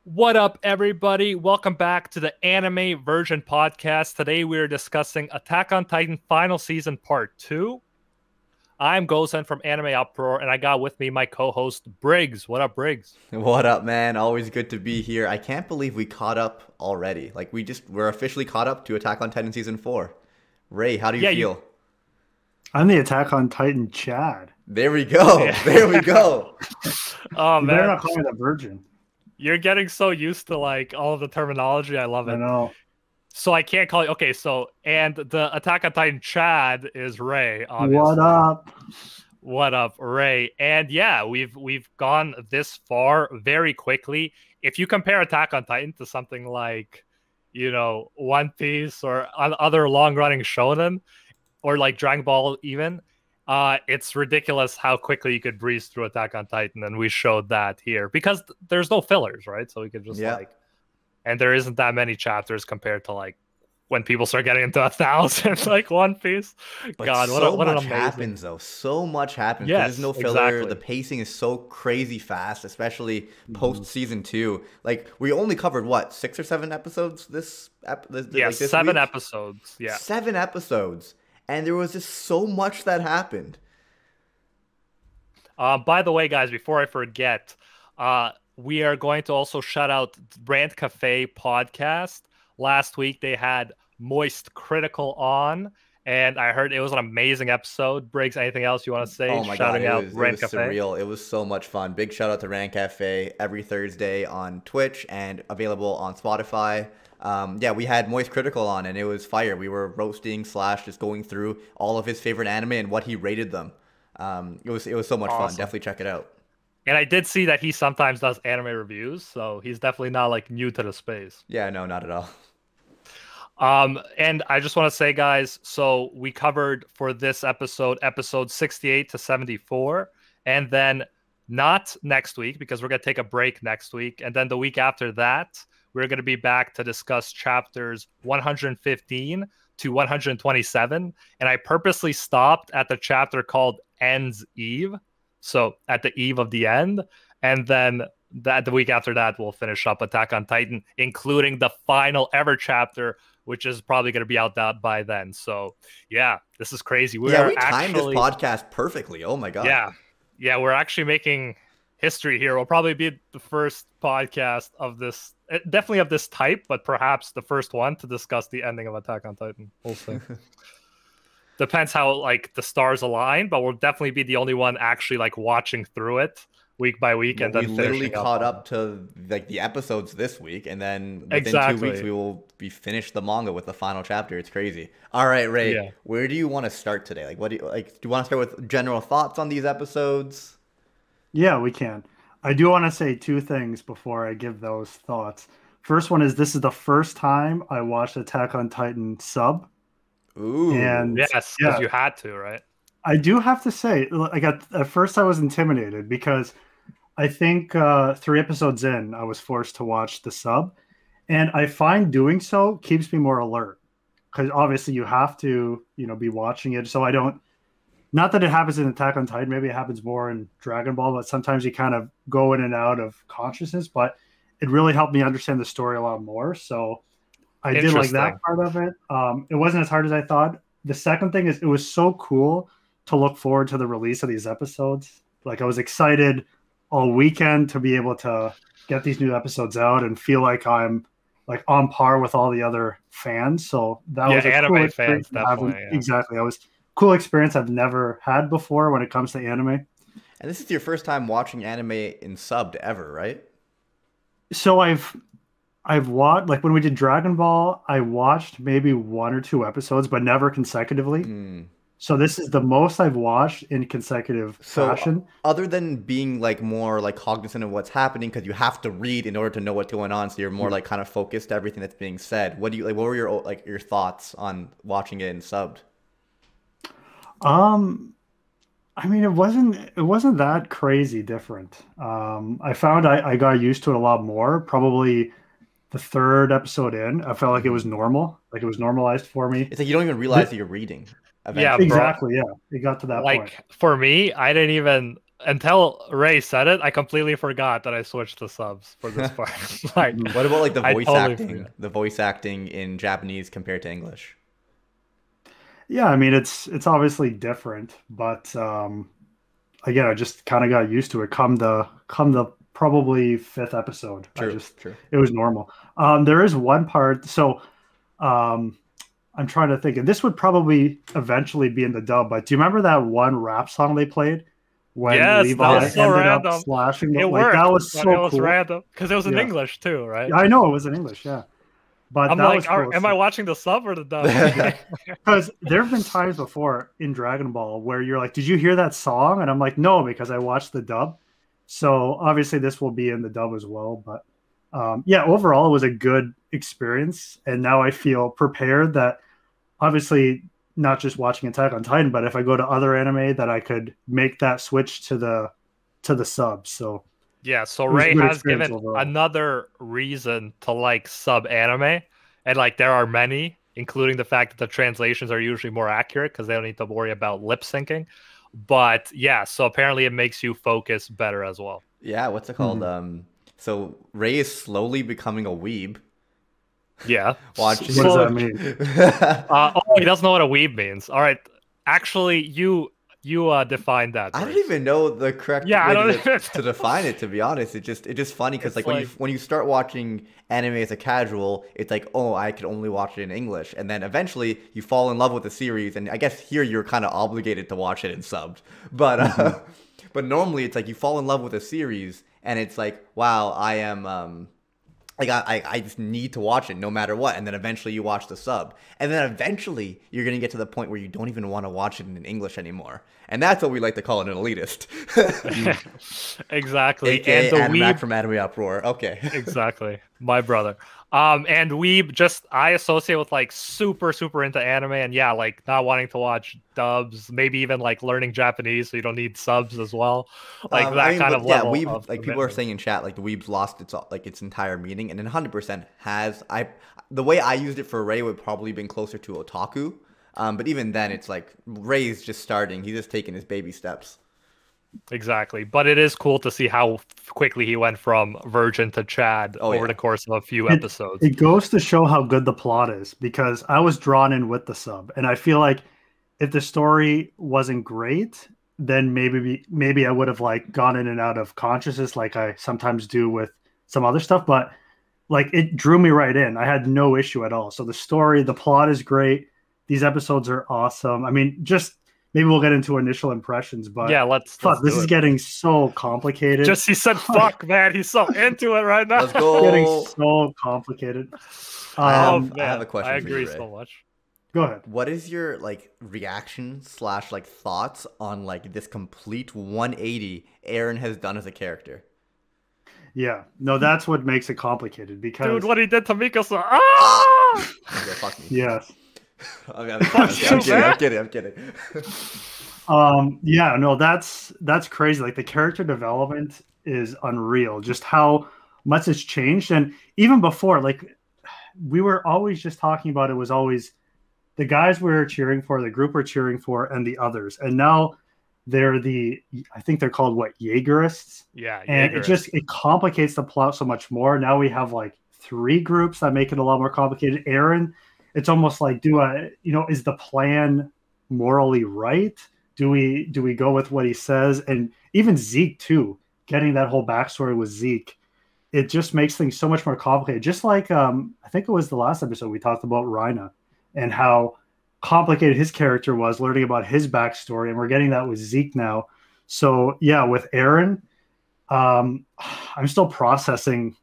What up, everybody? Welcome back to the Anime Version Podcast. Today we are discussing Attack on Titan Final Season Part 2. I'm Gozen from Anime Uproar, and I got with me my co-host, Briggs. What up, Briggs? What up, man? Always good to be here. I can't believe we caught up already. Like, we're officially caught up to Attack on Titan Season 4. Ray, how do you feel? I'm the Attack on Titan Chad. There we go. There we go. Oh, You man. better not call me the virgin. You're getting so used to, like, all of the terminology. I love it. I know. So I can't call you. Okay, so, and the Attack on Titan Chad is Ray, obviously. What up? What up, Ray? And yeah, we've gone this far very quickly. If you compare Attack on Titan to something like, you know, One Piece or other long-running shonen, or like Dragon Ball even, it's ridiculous how quickly you could breeze through Attack on Titan, and we showed that here because there's no fillers, right? So we could just and there isn't that many chapters compared to like when people start getting into 1,000, like One Piece. But God, so what an much amazing... happens though. So much happens. Yes, There's no filler. exactly. The pacing is so crazy fast, especially post season 2. Like, we only covered what, 6 or 7 episodes this this 7 week? episodes. Yeah, 7 episodes, and there was just so much that happened. By the way, guys, before I forget, we are going to also shout out Rant Cafe podcast. Last week they had Moist Critical on, and I heard it was an amazing episode. Briggs, anything else you want to say? Oh my God, out it was Rant Cafe. surreal. It was so much fun. Big shout out to Rant Cafe every Thursday on Twitch and available on Spotify. Yeah, we had Moist Critical on, and it was fire. We were roasting / just going through all of his favorite anime and what he rated them. It was so much fun. Definitely check it out. And I did see that he sometimes does anime reviews, so he's definitely not like new to the space. Yeah, no, not at all. And I just want to say, guys, so we covered for this episode 68 to 74, and then not next week because we're going to take a break next week. And then the week after that, we're going to be back to discuss chapters 115 to 127. And I purposely stopped at the chapter called End's Eve. So at the eve of the end. And then the week after that, we'll finish up Attack on Titan, including the final ever chapter, which is probably going to be out by then. So yeah, this is crazy. We timed this podcast perfectly. Oh my God. Yeah, we're actually making history here. We'll probably be the first podcast of this, definitely of this type, but perhaps the first one to discuss the ending of Attack on Titan. We'll see. Depends how like the stars align, but we'll definitely be the only one actually like watching through it week by week, and then we literally caught up to like the episodes this week, and then within 2 weeks we will be finished the manga with the final chapter. It's crazy. All right, Ray, where do you want to start today? Like, do you want to start with general thoughts on these episodes? Yeah, we can. I do want to say 2 things before I give those thoughts. First one is this is the first time I watched Attack on Titan sub. Ooh. And yes, because you had to, right? I do have to say, like at first I was intimidated because I think 3 episodes in, I was forced to watch the sub, and I find doing so keeps me more alert because obviously you have to, be watching it. So I don't. Not that it happens in Attack on Titan, maybe it happens more in Dragon Ball, but sometimes you kind of go in and out of consciousness. But it really helped me understand the story a lot more. So I did like that part of it. It wasn't as hard as I thought. The second thing is it was so cool to look forward to the release of these episodes. Like I was excited all weekend to be able to get these new episodes out and feel like I'm like on par with all the other fans. So that was a anime cool fans, definitely. Exactly. That was cool experience I've never had before when it comes to anime. And this is your first time watching anime in subbed ever, right? So I've watched, like when we did Dragon Ball, I watched maybe 1 or 2 episodes, but never consecutively. So this is the most I've watched in consecutive fashion. Other than being like more like cognizant of what's happening, because you have to read in order to know what's going on, so you're more like kind of focused to everything that's being said. What were your thoughts on watching it in subbed? I mean, it wasn't that crazy different. I found I got used to it a lot more. Probably the 3rd episode in, I felt like it was normal. Like it was normalized for me. It's like you don't even realize that you're reading. Yeah, eventually. bro. Exactly. Yeah, it got to that point. Like for me, I didn't even until Ray said it. I completely forgot that I switched to subs for this part. Like, What about like the I voice totally acting? forgot. The voice acting in Japanese compared to English. Yeah, I mean it's obviously different, but again, I just kind of got used to it. Come the probably fifth episode, True, true. it was normal. There is one part, so um, I'm trying to think, and this would probably eventually be in the dub. But do you remember that one rap song they played when Yes, that Levi was so ended up random. slashing the, It like that worked, was but it so was cool. random because it was in Yeah, English too, right? I know it was in English, yeah, but I'm that like, was cool. am I watching the sub or the dub? Because there have been times before in Dragon Ball where you're like, "Did you hear that song?" And I'm like, "No," because I watched the dub. So obviously this will be in the dub as well. But yeah, overall it was a good experience, and now I feel prepared that obviously not just watching Attack on Titan, but if I go to other anime, that I could make that switch to the sub. So Yeah, so it was a Ray good has experience given overall. another reason to like sub anime, and like there are many, including the fact that the translations are usually more accurate because they don't need to worry about lip syncing. But yeah, so apparently it makes you focus better as well. Yeah, what's it called? Mhm. So Ray is slowly becoming a weeb. Yeah. Watching. What does So, that mean? oh, he doesn't know what a weeb means. All right. Actually, you defined that. I don't Bruce. even know the correct Yeah, I way don't to, even. to define it. To be honest, it's just funny because It's like like when you start watching anime as a casual, it's like, oh, I could only watch it in English, and then eventually you fall in love with the series, and I guess here you're kind of obligated to watch it in subbed. But Mhm. but normally it's like you fall in love with a series, and it's like, wow, I am I just need to watch it no matter what, and then eventually you watch the sub, and then eventually you're gonna get to the point where you don't even want to watch it in English anymore, and that's what we like to call an elitist. exactly. AKA And the Animac weeb from Anime Uproar. Okay. exactly. My brother. And weeb just I associate with like super into anime and yeah, like not wanting to watch dubs, maybe even like learning Japanese so you don't need subs as well. Like I that mean, kind but of yeah, level weeb of like people are commitment. saying in chat like the weeb's lost its entire meaning, and it 100% has. The way I used it for Ray would probably been closer to otaku, but even then it's like Ray's just starting. He's just taking his baby steps. Exactly. But it is cool to see how quickly he went from virgin to Chad Oh over yeah. the course of a few It episodes. it goes to show how good the plot is because I was drawn in with the sub, and I feel like if the story wasn't great, then maybe I would have like gone in and out of consciousness like I sometimes do with some other stuff. But like it drew me right in. I had no issue at all. So the story, the plot is great. These episodes are awesome. I mean, just maybe we'll get into initial impressions, but Yeah, let's fuck, this do is it. getting so complicated. Just he said fuck, man. He's so into it right now. Let's Getting go. so complicated. Oh I have a man, question I for you, agree Ray. so much. Go ahead. What is your like reaction slash like thoughts on like this complete 180 Aaron has done as a character? Yeah, no, that's what makes it complicated because Dude, what he did to Mikasa. Ah! Ah! Yeah, fuck me. yes, I'm kidding. I'm kidding. yeah, no, that's crazy. Like the character development is unreal. Just how much it's changed, and even before, like we were always just talking about it was always the guys we were cheering for, the group we're cheering for, and the others, and now they're I think they're called what, Jaegerists, Yeah, and Jaeger. it complicates the plot so much more. Now we have like three groups that make it a lot more complicated. Aaron, it's almost like is the plan morally right? Do we go with what he says? And even Zeke too, getting that whole backstory with Zeke, it just makes things so much more complicated. Just like I think it was the last episode we talked about Rhina and how complicated his character was, learning about his backstory, and we're getting that with Zeke now. So yeah, with Aaron, I'm still processing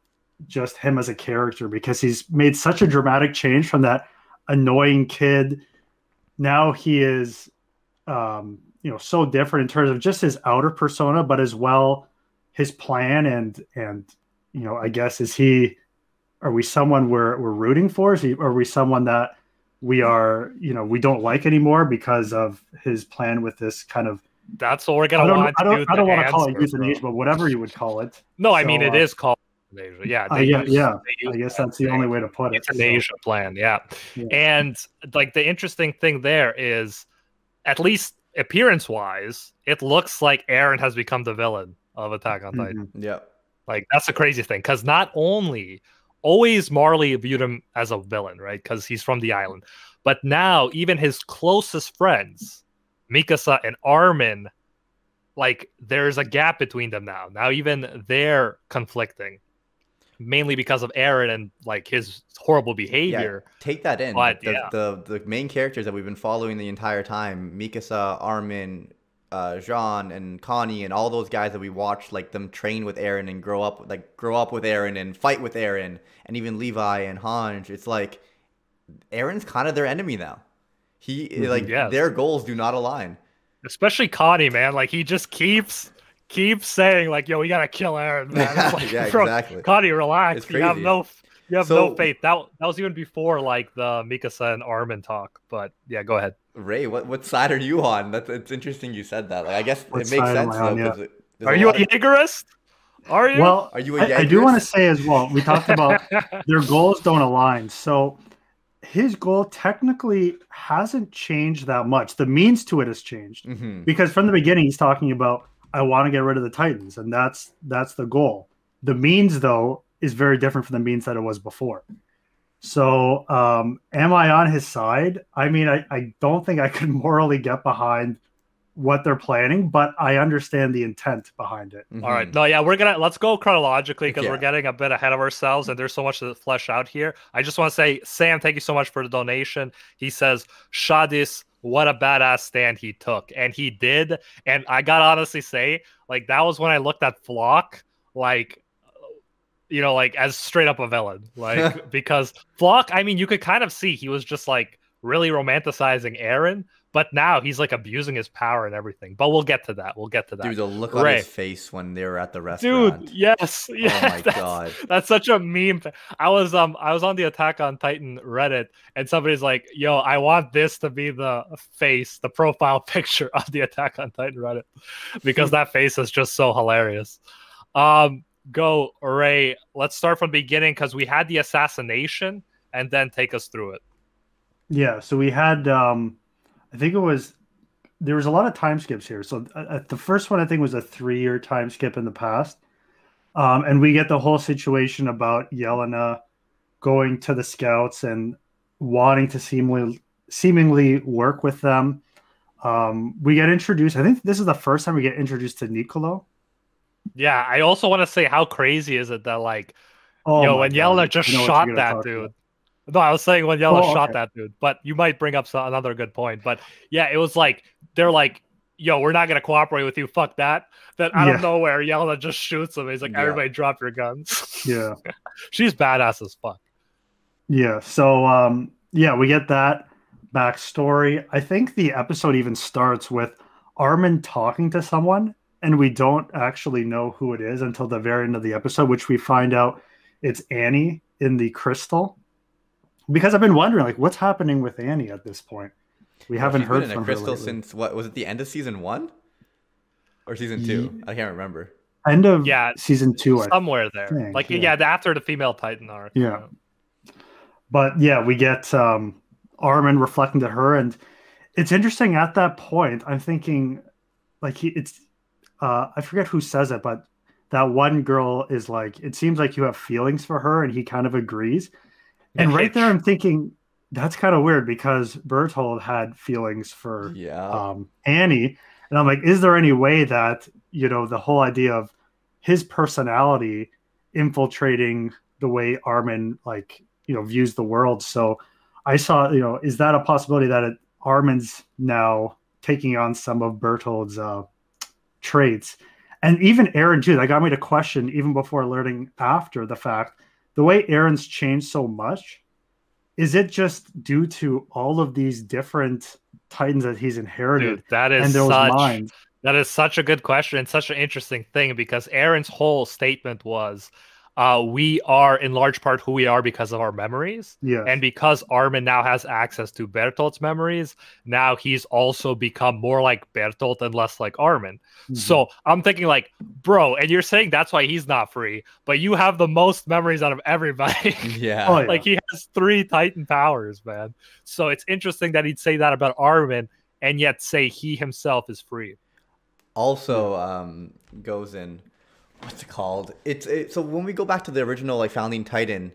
just him as a character because he's made such a dramatic change from that annoying kid. Now he is so different in terms of just his outer persona, but as well his plan and I guess are we someone we're rooting for? Are we someone that we are, we don't like anymore because of his plan with this kind of, That's what we're gonna want to do. I don't want to call it answer, euthanasia, bro. but whatever you would call it. No, I So, mean it is called euthanasia. Yeah, they yeah, use yeah, they use I guess that that's the thing. only way to put it. So, Euthanasia plan, yeah. yeah. And like the interesting thing there is at least appearance-wise, it looks like Eren has become the villain of Attack on Titan. Yeah. Like, that's the crazy thing, because not only always Marley viewed him as a villain, right? Because he's from the island. But now even his closest friends, Mikasa and Armin, like, there's a gap between them now. Now even they're conflicting, mainly because of Eren and like his horrible behavior. Yeah, take that in. But, the main characters that we've been following the entire time, Mikasa, Armin, Jean, and Connie, and all those guys that we watched, like them train with Eren and grow up with Eren and fight with Eren, and even Levi and Hanj. It's like Eren's kind of their enemy now. Their goals do not align. Especially Connie, man. Like, he just keeps saying, like, yo, we gotta kill Eren, man. It's like, yeah, bro, exactly. Connie, relax. You have no faith. That was even before like the Mikasa and Armin talk. But yeah, go ahead. Ray, what side are you on? It's interesting you said that. Like, I guess What it makes side am sense I on, though. yeah. Are you a Jaegerist? Are you? Well, Are you a I do Jaegerist? want to say as well, we talked about their goals don't align. So his goal technically hasn't changed that much. The means to it has changed. Because from the beginning, he's talking about, I want to get rid of the Titans, and that's the goal. The means, though, is very different from the means that it was before. So am I on his side? I mean, I don't think I could morally get behind what they're planning, but I understand the intent behind it. All right. No, yeah, let's go chronologically because we're getting a bit ahead of ourselves and there's so much to flesh out here. I just want to say, Sam, thank you so much for the donation. He says, Shadis, what a badass stand he took. And he did. And I gotta honestly say, like, that was when I looked at Flock, like, like as straight up a villain. Like, because Flock, I mean, you could kind of see he was just like really romanticizing Eren. But now he's like abusing his power and everything. But we'll get to that. Dude, the look on his face when they were at the restaurant. Dude, yes. Oh my god. That's such a meme. I was on the Attack on Titan Reddit and somebody's like, yo, I want this to be the face, the profile picture of the Attack on Titan Reddit. Because that face is just so hilarious. Go, Ray. Let's start from the beginning because we had the assassination and then take us through it. Yeah, so we had I think there was a lot of time skips here. So the first one I think was a 3-year time skip in the past. And we get the whole situation about Yelena going to the scouts and wanting to seemingly work with them. We get introduced. I think this is the first time we get introduced to Niccolo. Yeah, I also want to say, how crazy is it that, like, when Yelena just shot that dude. No, I was saying when Yelena shot that dude, but you might bring up another good point. But yeah, it was like, they're like, yo, we're not going to cooperate with you. Fuck that. Then out of nowhere, Yelena just shoots him. He's like, everybody drop your guns. Yeah. She's badass as fuck. Yeah. So, we get that backstory. I think the episode even starts with Armin talking to someone, and we don't actually know who it is until the very end of the episode, which we find out it's Annie in the crystal. Because I've been wondering, like, what's happening with Annie at this point? We haven't heard from her crystal since what was it? The end of season 1 or season 2? I can't remember. End of season 2, somewhere there. After the female Titan arc. Yeah, but we get Armin reflecting to her, and it's interesting. At that point, I'm thinking, like, I forget who says it, but that one girl is like, it seems like you have feelings for her, and he kind of agrees. And right there, I'm thinking that's kind of weird because Bertold had feelings for Annie. And I'm like, is there any way that, the whole idea of his personality infiltrating the way Armin, like, views the world? So I saw, is that a possibility that Armin's now taking on some of Bertold's traits? And even Eren, too, that got me to question, even before learning after the fact, the way Eren's changed so much, is it just due to all of these different Titans that he's inherited? Dude, that is such a good question and such an interesting thing, because Eren's whole statement was, we are in large part who we are because of our memories. Yeah. And because Armin now has access to Bertold's memories, now he's also become more like Bertold and less like Armin. Mm-hmm. So I'm thinking, like, bro, and you're saying that's why he's not free, but you have the most memories out of everybody. Yeah. Like, he has 3 Titan powers, man. So it's interesting that he'd say that about Armin. and yet say he himself is free. Also, goes in, what's it called? So when we go back to the original like founding Titan,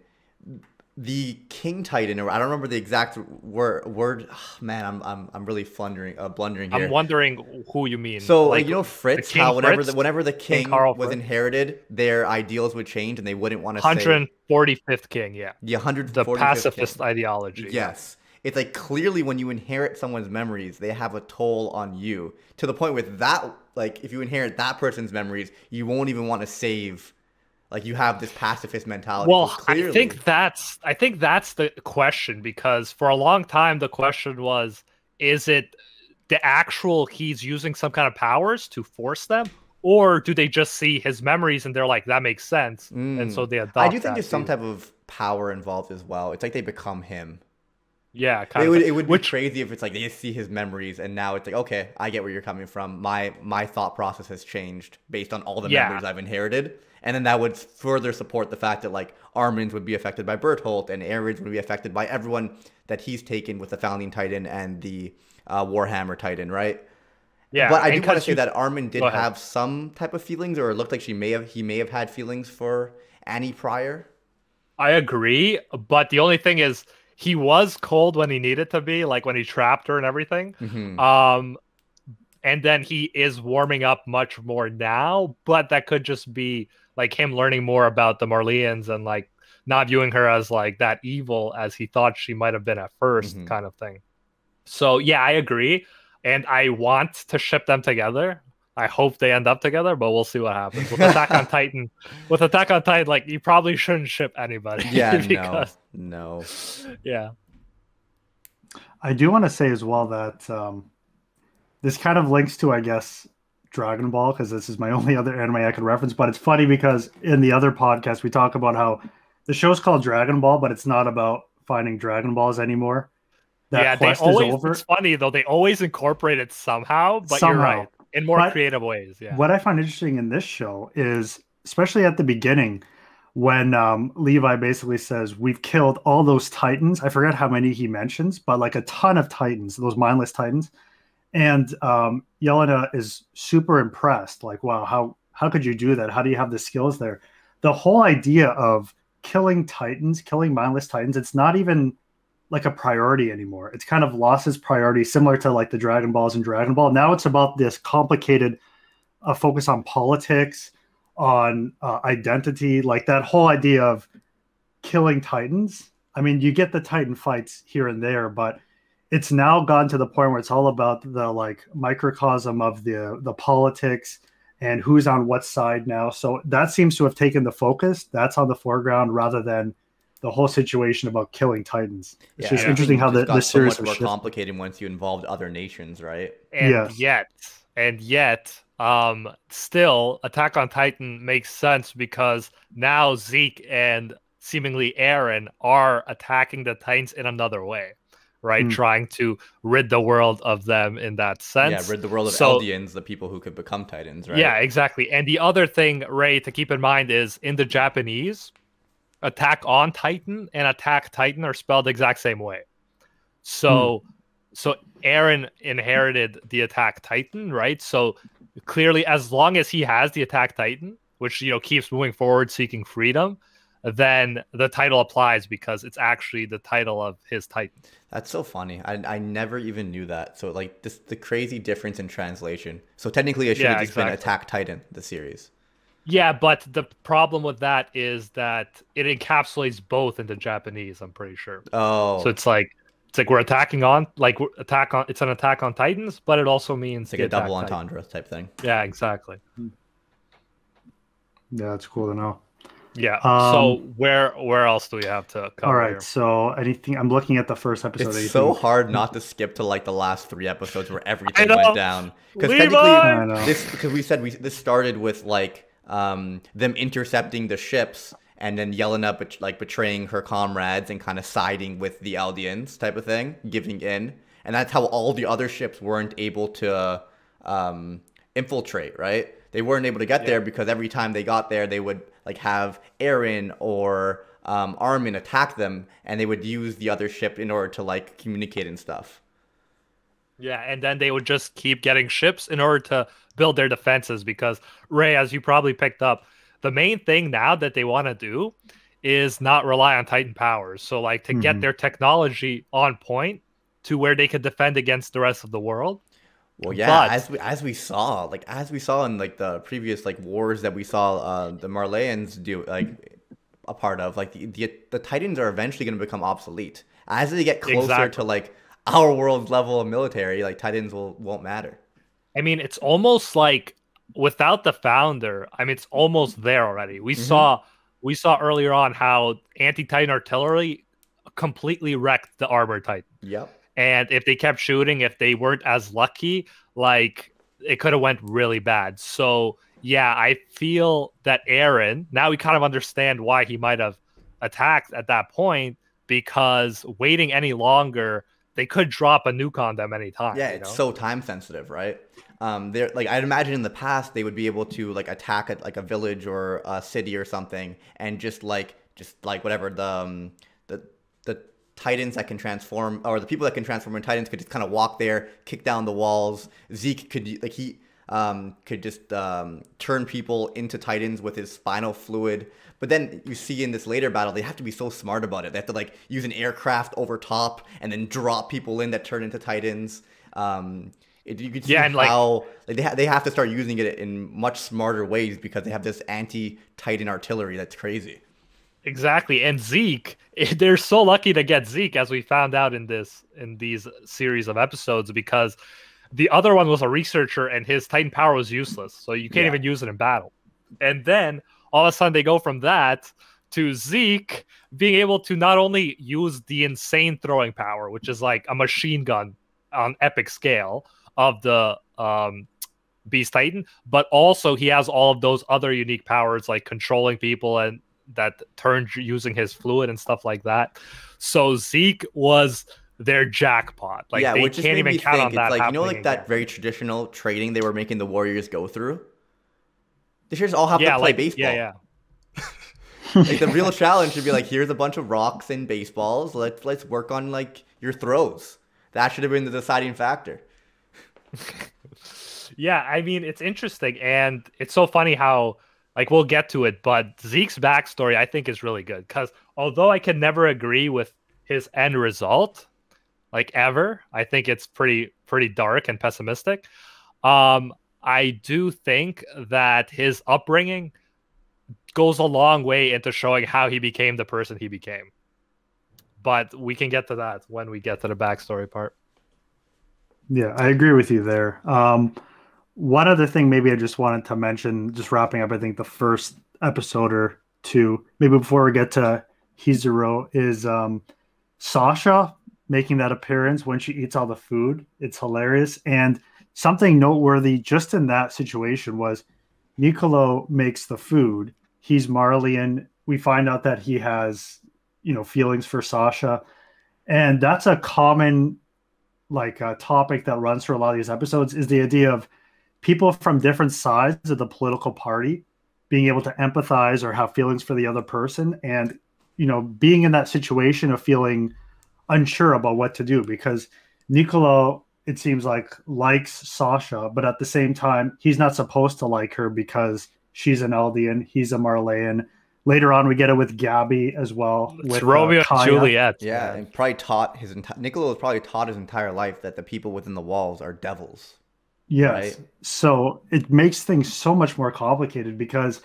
the King Titan, or I don't remember the exact word. Man, I'm really blundering here. I'm wondering who you mean. So like, Fritz, how whenever the king Carl was Fritz? Inherited, their ideals would change, and they wouldn't want to say 145th king, yeah. the 145th The pacifist king. ideology. Yes. It's like clearly when you inherit someone's memories, they have a toll on you to the point with that, like if you inherit that person's memories, you won't even want to save. Like you have this pacifist mentality. Well, so clearly, I think that's the question, because for a long time the question was, is it the actual he's using some kind of powers to force them, or do they just see his memories and they're like, that makes sense, and so they adopt. I do think there's some type of power involved as well. It's like they become him. Yeah, it would be crazy if it's like they see his memories and now it's like, okay, I get where you're coming from. My thought process has changed based on all the memories I've inherited. And then that would further support the fact that like Armin's would be affected by Bertholdt and Aaron's would be affected by everyone that he's taken with the Founding Titan and the Warhammer Titan, right? Yeah. But I do want to say that Armin did have some type of feelings, or it looked like he may have had feelings for Annie prior. I agree, but the only thing is he was cold when he needed to be, like when he trapped her and everything. Mm-hmm. And then he is warming up much more now, but that could just be like him learning more about the Marleyans and like not viewing her as like that evil as he thought she might have been at first, kind of thing. So yeah, I agree. And I want to ship them together. I hope they end up together, but we'll see what happens. With Attack on Titan, like you probably shouldn't ship anybody. Yeah, because... no. Yeah. I do want to say as well that this kind of links to, I guess, Dragon Ball, because this is my only other anime I can reference. But it's funny because in the other podcast, we talk about how the show's called Dragon Ball, but it's not about finding Dragon Balls anymore. That quest is over. It's funny, though. They always incorporate it somehow, but you're right. In more creative ways, yeah. What I find interesting in this show is, especially at the beginning, when Levi basically says, we've killed all those Titans. I forget how many he mentions, but like a ton of Titans, those mindless Titans. And Yelena is super impressed. Like, wow, how could you do that? How do you have the skills there? The whole idea of killing Titans, killing mindless Titans, it's not even like a priority anymore. It's kind of lost its priority, similar to like the Dragon Balls and Dragon Ball. Now it's about this complicated focus on politics, on identity, like that whole idea of killing Titans. I mean, you get the Titan fights here and there, but it's now gone to the point where it's all about the like microcosm of the politics and who's on what side now. So that seems to have taken the focus. That's on the foreground rather than the whole situation about killing Titans. It's just interesting how the series so much more complicated once you involved other nations, right? And yet, still, Attack on Titan makes sense because now Zeke and seemingly Eren are attacking the Titans in another way, right? Trying to rid the world of them in that sense. Yeah, rid the world of Eldians, the people who could become Titans, right? Yeah, exactly. And the other thing, Ray, to keep in mind is in the Japanese, Attack on Titan and Attack Titan are spelled the exact same way. So Eren inherited the Attack Titan, right? So clearly, as long as he has the Attack Titan, which keeps moving forward, seeking freedom, then the title applies because it's actually the title of his Titan. That's so funny. I never even knew that. So like the crazy difference in translation. So technically, it should have just been Attack Titan, the series. Yeah, but the problem with that is that it encapsulates both into Japanese, I'm pretty sure. Oh. So it's like we're attacking on, it's an attack on Titans, but it also means it's like a double entendre type thing. Yeah, exactly. Yeah, it's cool to know. Yeah. So where else do we have to cover? All right. Here? So I'm looking at the first episode. It's so hard not to skip to like the last 3 episodes where everything went down. Because technically, we said this started with like them intercepting the ships, and then Yelena betraying her comrades and kind of siding with the Eldians type of thing, giving in, and that's how all the other ships weren't able to infiltrate. Right? They weren't able to get there because every time they got there, they would like have Eren or Armin attack them, and they would use the other ship in order to like communicate and stuff. Yeah, and then they would just keep getting ships in order to build their defenses because, Ray, as you probably picked up, the main thing now that they want to do is not rely on Titan powers. So like to get their technology on point to where they could defend against the rest of the world. Well, yeah, But as we saw in like the previous like wars that we saw the Marleyans do like a part of, like the Titans are eventually going to become obsolete as they get closer to exactly. like our world's level of military. Like Titans won't matter. I mean, it's almost like without the founder, I mean, it's almost there already. Hmm. We saw earlier on how anti-Titan artillery completely wrecked the armored Titan. Yep. And if they kept shooting, if they weren't as lucky, like it could have went really bad. So yeah, I feel that Aaron, now we kind of understand why he might have attacked at that point, because waiting any longer, they could drop a nuke on them anytime, Yeah, you it's know? so time sensitive, right? They're like I'd imagine in the past they would be able to like attack like a village or a city or something, and just like whatever the Titans that can transform, or the people that can transform in Titans, could just kind of walk there, kick down the walls. Zeke could like he could just turn people into Titans with his spinal fluid. But then you see in this later battle, they have to be so smart about it. They have to like use an aircraft over top and then drop people in that turn into Titans. You can see Yeah, and like how like they have to start using it in much smarter ways because they have this anti-Titan artillery that's crazy. exactly. And Zeke, they're so lucky to get Zeke, as we found out in these series of episodes, because the other one was a researcher and his Titan power was useless. So you can't Yeah. even use it in battle. And then all of a sudden they go from that to Zeke being able to not only use the insane throwing power, which is like a machine gun on epic scale of the Beast Titan, but also he has all of those other unique powers like controlling people and that turns using his fluid and stuff like that. So Zeke was their jackpot. Like Yeah, they which just can't made even me count think on it's that like, you know, happening like that again. very traditional trading they were making the Warriors go through. They should just all have to Yeah, play like yeah, baseball. yeah. Like the real challenge should be like, here's a bunch of rocks and baseballs. Let's work on like your throws. That should have been the deciding factor. Yeah, I mean, it's interesting, and it's so funny how, like, we'll get to it, but Zeke's backstory, I think, is really good, because although I can never agree with his end result, like, ever, I think it's pretty dark and pessimistic. I do think that his upbringing goes a long way into showing how he became the person he became. But we can get to that when we get to the backstory part. Yeah, I agree with you there. One other thing, maybe I just wanted to mention, just wrapping up, I think the first episode or two, maybe before we get to Hizuro, is Sasha making that appearance when she eats all the food. It's hilarious. And something noteworthy just in that situation was Nicolo makes the food. He's Marleyan. We find out that he has, feelings for Sasha. And that's a common like topic that runs through a lot of these episodes is the idea of people from different sides of the political party being able to empathize or have feelings for the other person, and being in that situation of feeling unsure about what to do, because Nicolo, it seems like, likes Sasha, but at the same time he's not supposed to like her because she's an Eldian, he's a Marleyan. Later on we get it with Gabby as well, It's with Romeo and Kaya. Juliet, Yeah, man. and probably taught his entire Niccolo was probably taught his entire life that the people within the walls are devils, right? Yes. So it makes things so much more complicated because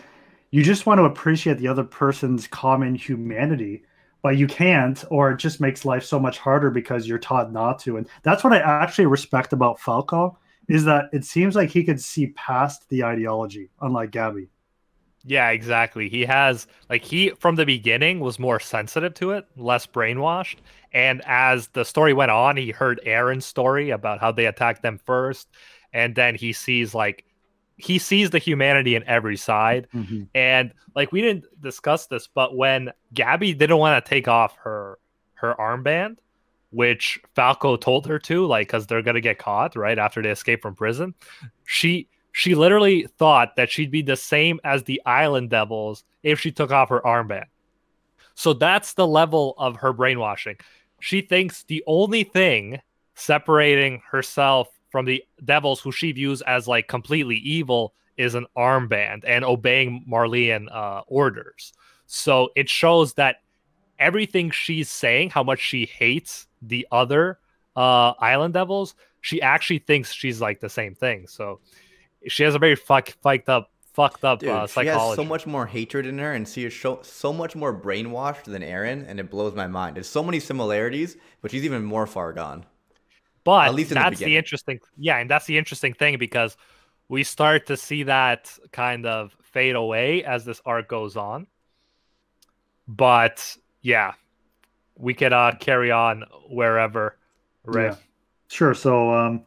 you just want to appreciate the other person's common humanity, but you can't, or it just makes life so much harder because you're taught not to. And that's what I actually respect about Falco, is that it seems like he could see past the ideology, unlike Gabby. Yeah, exactly. He has like he from the beginning was more sensitive to it, less brainwashed. And as the story went on, he heard Aaron's story about how they attacked them first, and then he sees the humanity in every side. Mhm. And like we didn't discuss this, but when Gabby didn't want to take off her armband, which Falco told her to, like, because they're gonna get caught right after they escape from prison, she literally thought that she'd be the same as the Island Devils if she took off her armband. So that's the level of her brainwashing. She thinks the only thing separating herself from the devils who she views as like completely evil is an armband and obeying Marleyan orders. So it shows that everything she's saying, how much she hates the other island devils, she actually thinks she's like the same thing. So she has a very fucked up Dude, she has so psychology. much more hatred in her, and she is so much more brainwashed than Eren, and it blows my mind. There's so many similarities, but she's even more far gone. At But least in the that's the beginning. interesting, yeah, and that's the interesting thing because we start to see that kind of fade away as this arc goes on. But yeah, we could carry on wherever, right? Yeah. Sure. So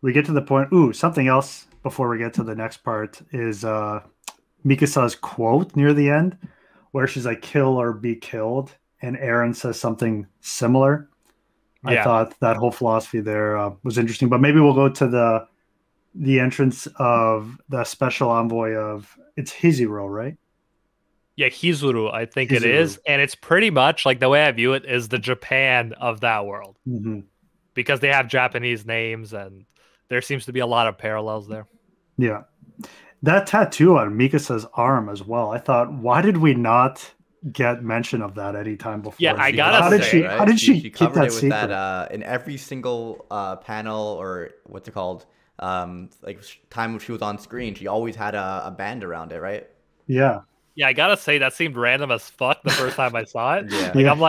we get to the point. Ooh, something else before we get to the next part is Mikasa's quote near the end, where she's like, "Kill or be killed," and Eren says something similar. I Yeah. thought that whole philosophy there was interesting. But maybe we'll go to the entrance of the special envoy of it's Hizuro, right? Yeah, Hizuru, I think it Hizuru. is. And it's pretty much like the way I view it is the Japan of that world Mm-hmm. because they have Japanese names and there seems to be a lot of parallels there. Yeah. That tattoo on Mikasa's arm as well. I thought, why did we not get mention of that any time before? Yeah, I gotta how did say, she? right? How did she keep covered that it with secret? that in every single panel or what's it called? Like time she was on screen, she always had a band around it, right? Yeah. Yeah, I gotta say that seemed random as fuck the first time I saw it. Yeah. Like Yeah. I'm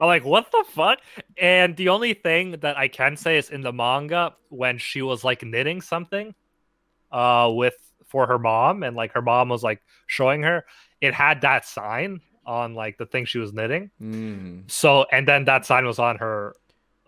like, what the fuck? And the only thing that I can say is in the manga when she was like knitting something with for her mom and like her mom was like showing her, it had that sign on like the thing she was knitting. Mm. So and then that sign was on her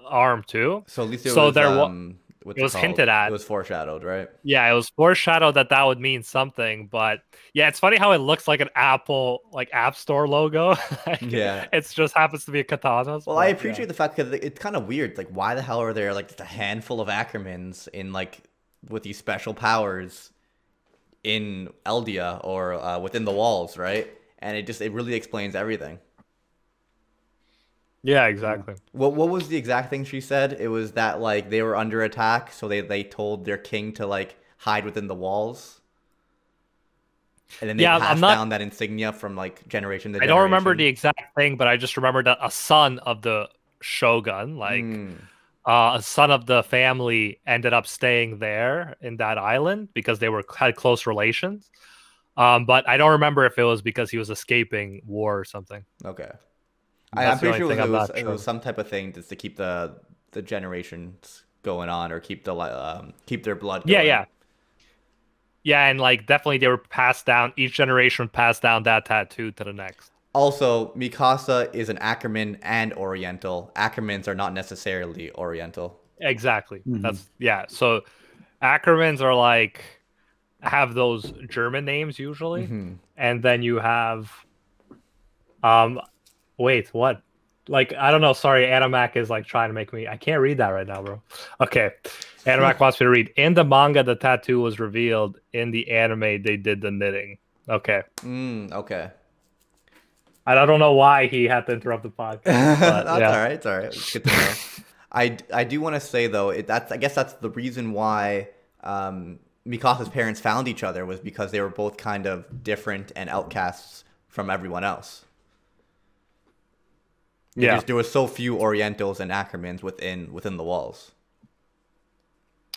arm too. So at least it So was there was what's it was called? hinted at. It was foreshadowed, right? Yeah, it was foreshadowed that that would mean something, but yeah, it's funny how it looks like an Apple like App Store logo. Like, Yeah. it just happens to be a katanas. Well, but, I yeah. appreciate the fact because it's kind of weird. Like, why the hell are there like just a handful of Ackermans in like with these special powers in Eldia or within the walls, right? And it really explains everything. Yeah, exactly. What was the exact thing she said? It was that like they were under attack, so they told their king to like hide within the walls. And then they Yeah, passed down that insignia from like generation to I generation. don't remember the exact thing, but I just remember that a son of the shogun, like a son of the family, ended up staying there in that island because they had close relations. But I don't remember if it was because he was escaping war or something. Okay. I'm That's the pretty only sure thing I'm not it sure. was some type of thing just to keep the generations going on or keep their blood going. Yeah, and like definitely they were passed down. Each generation passed down that tattoo to the next. Also, Mikasa is an Ackerman and Oriental. Ackermans are not necessarily Oriental. Exactly. Mhm. So Ackermans are like have those German names usually, and then you have wait, what? Like I don't know. Sorry, Animac is like trying to make me. I can't read that right now, bro. Okay, Animac wants me to read. In the manga, the tattoo was revealed. In the anime, they did the knitting. Okay. Okay. I don't know why he had to interrupt the podcast. But, That's yeah. all right. It's all right. It's good to know. I do want to say though, I guess that's the reason why Mikasa's parents found each other was because they were both kind of different and outcasts from everyone else. Yeah. There were so few Orientals and Ackermans within the walls.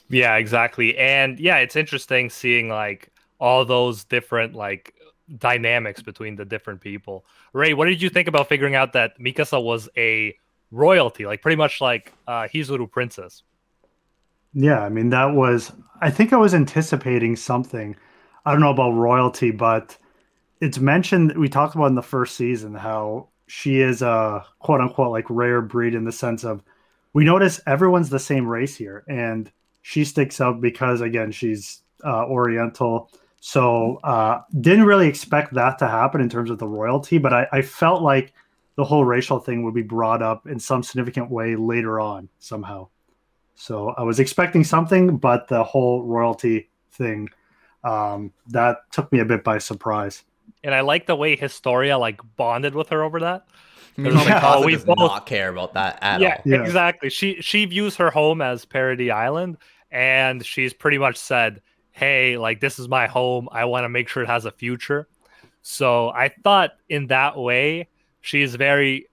Yeah, exactly. And yeah, it's interesting seeing like all those different like dynamics between the different people. Ray, what did you think about figuring out that Mikasa was a royalty, like pretty much like Hizuru princess? Yeah, I mean I think I was anticipating something. I don't know about royalty, but it's mentioned we talked about in the first season how she is a quote unquote like rare breed in the sense of we notice everyone's the same race here and she sticks out because again she's Oriental. So didn't really expect that to happen in terms of the royalty, but I felt like the whole racial thing would be brought up in some significant way later on somehow. So I was expecting something, but the whole royalty thing that took me a bit by surprise. And I like the way Historia like bonded with her over that. I mean, Like, oh, Mikasa we does both not care about that at yeah, all. Yeah. exactly. She views her home as Paradis Island, and she's pretty much said, "Hey, like this is my home. I want to make sure it has a future." So I thought in that way, she's very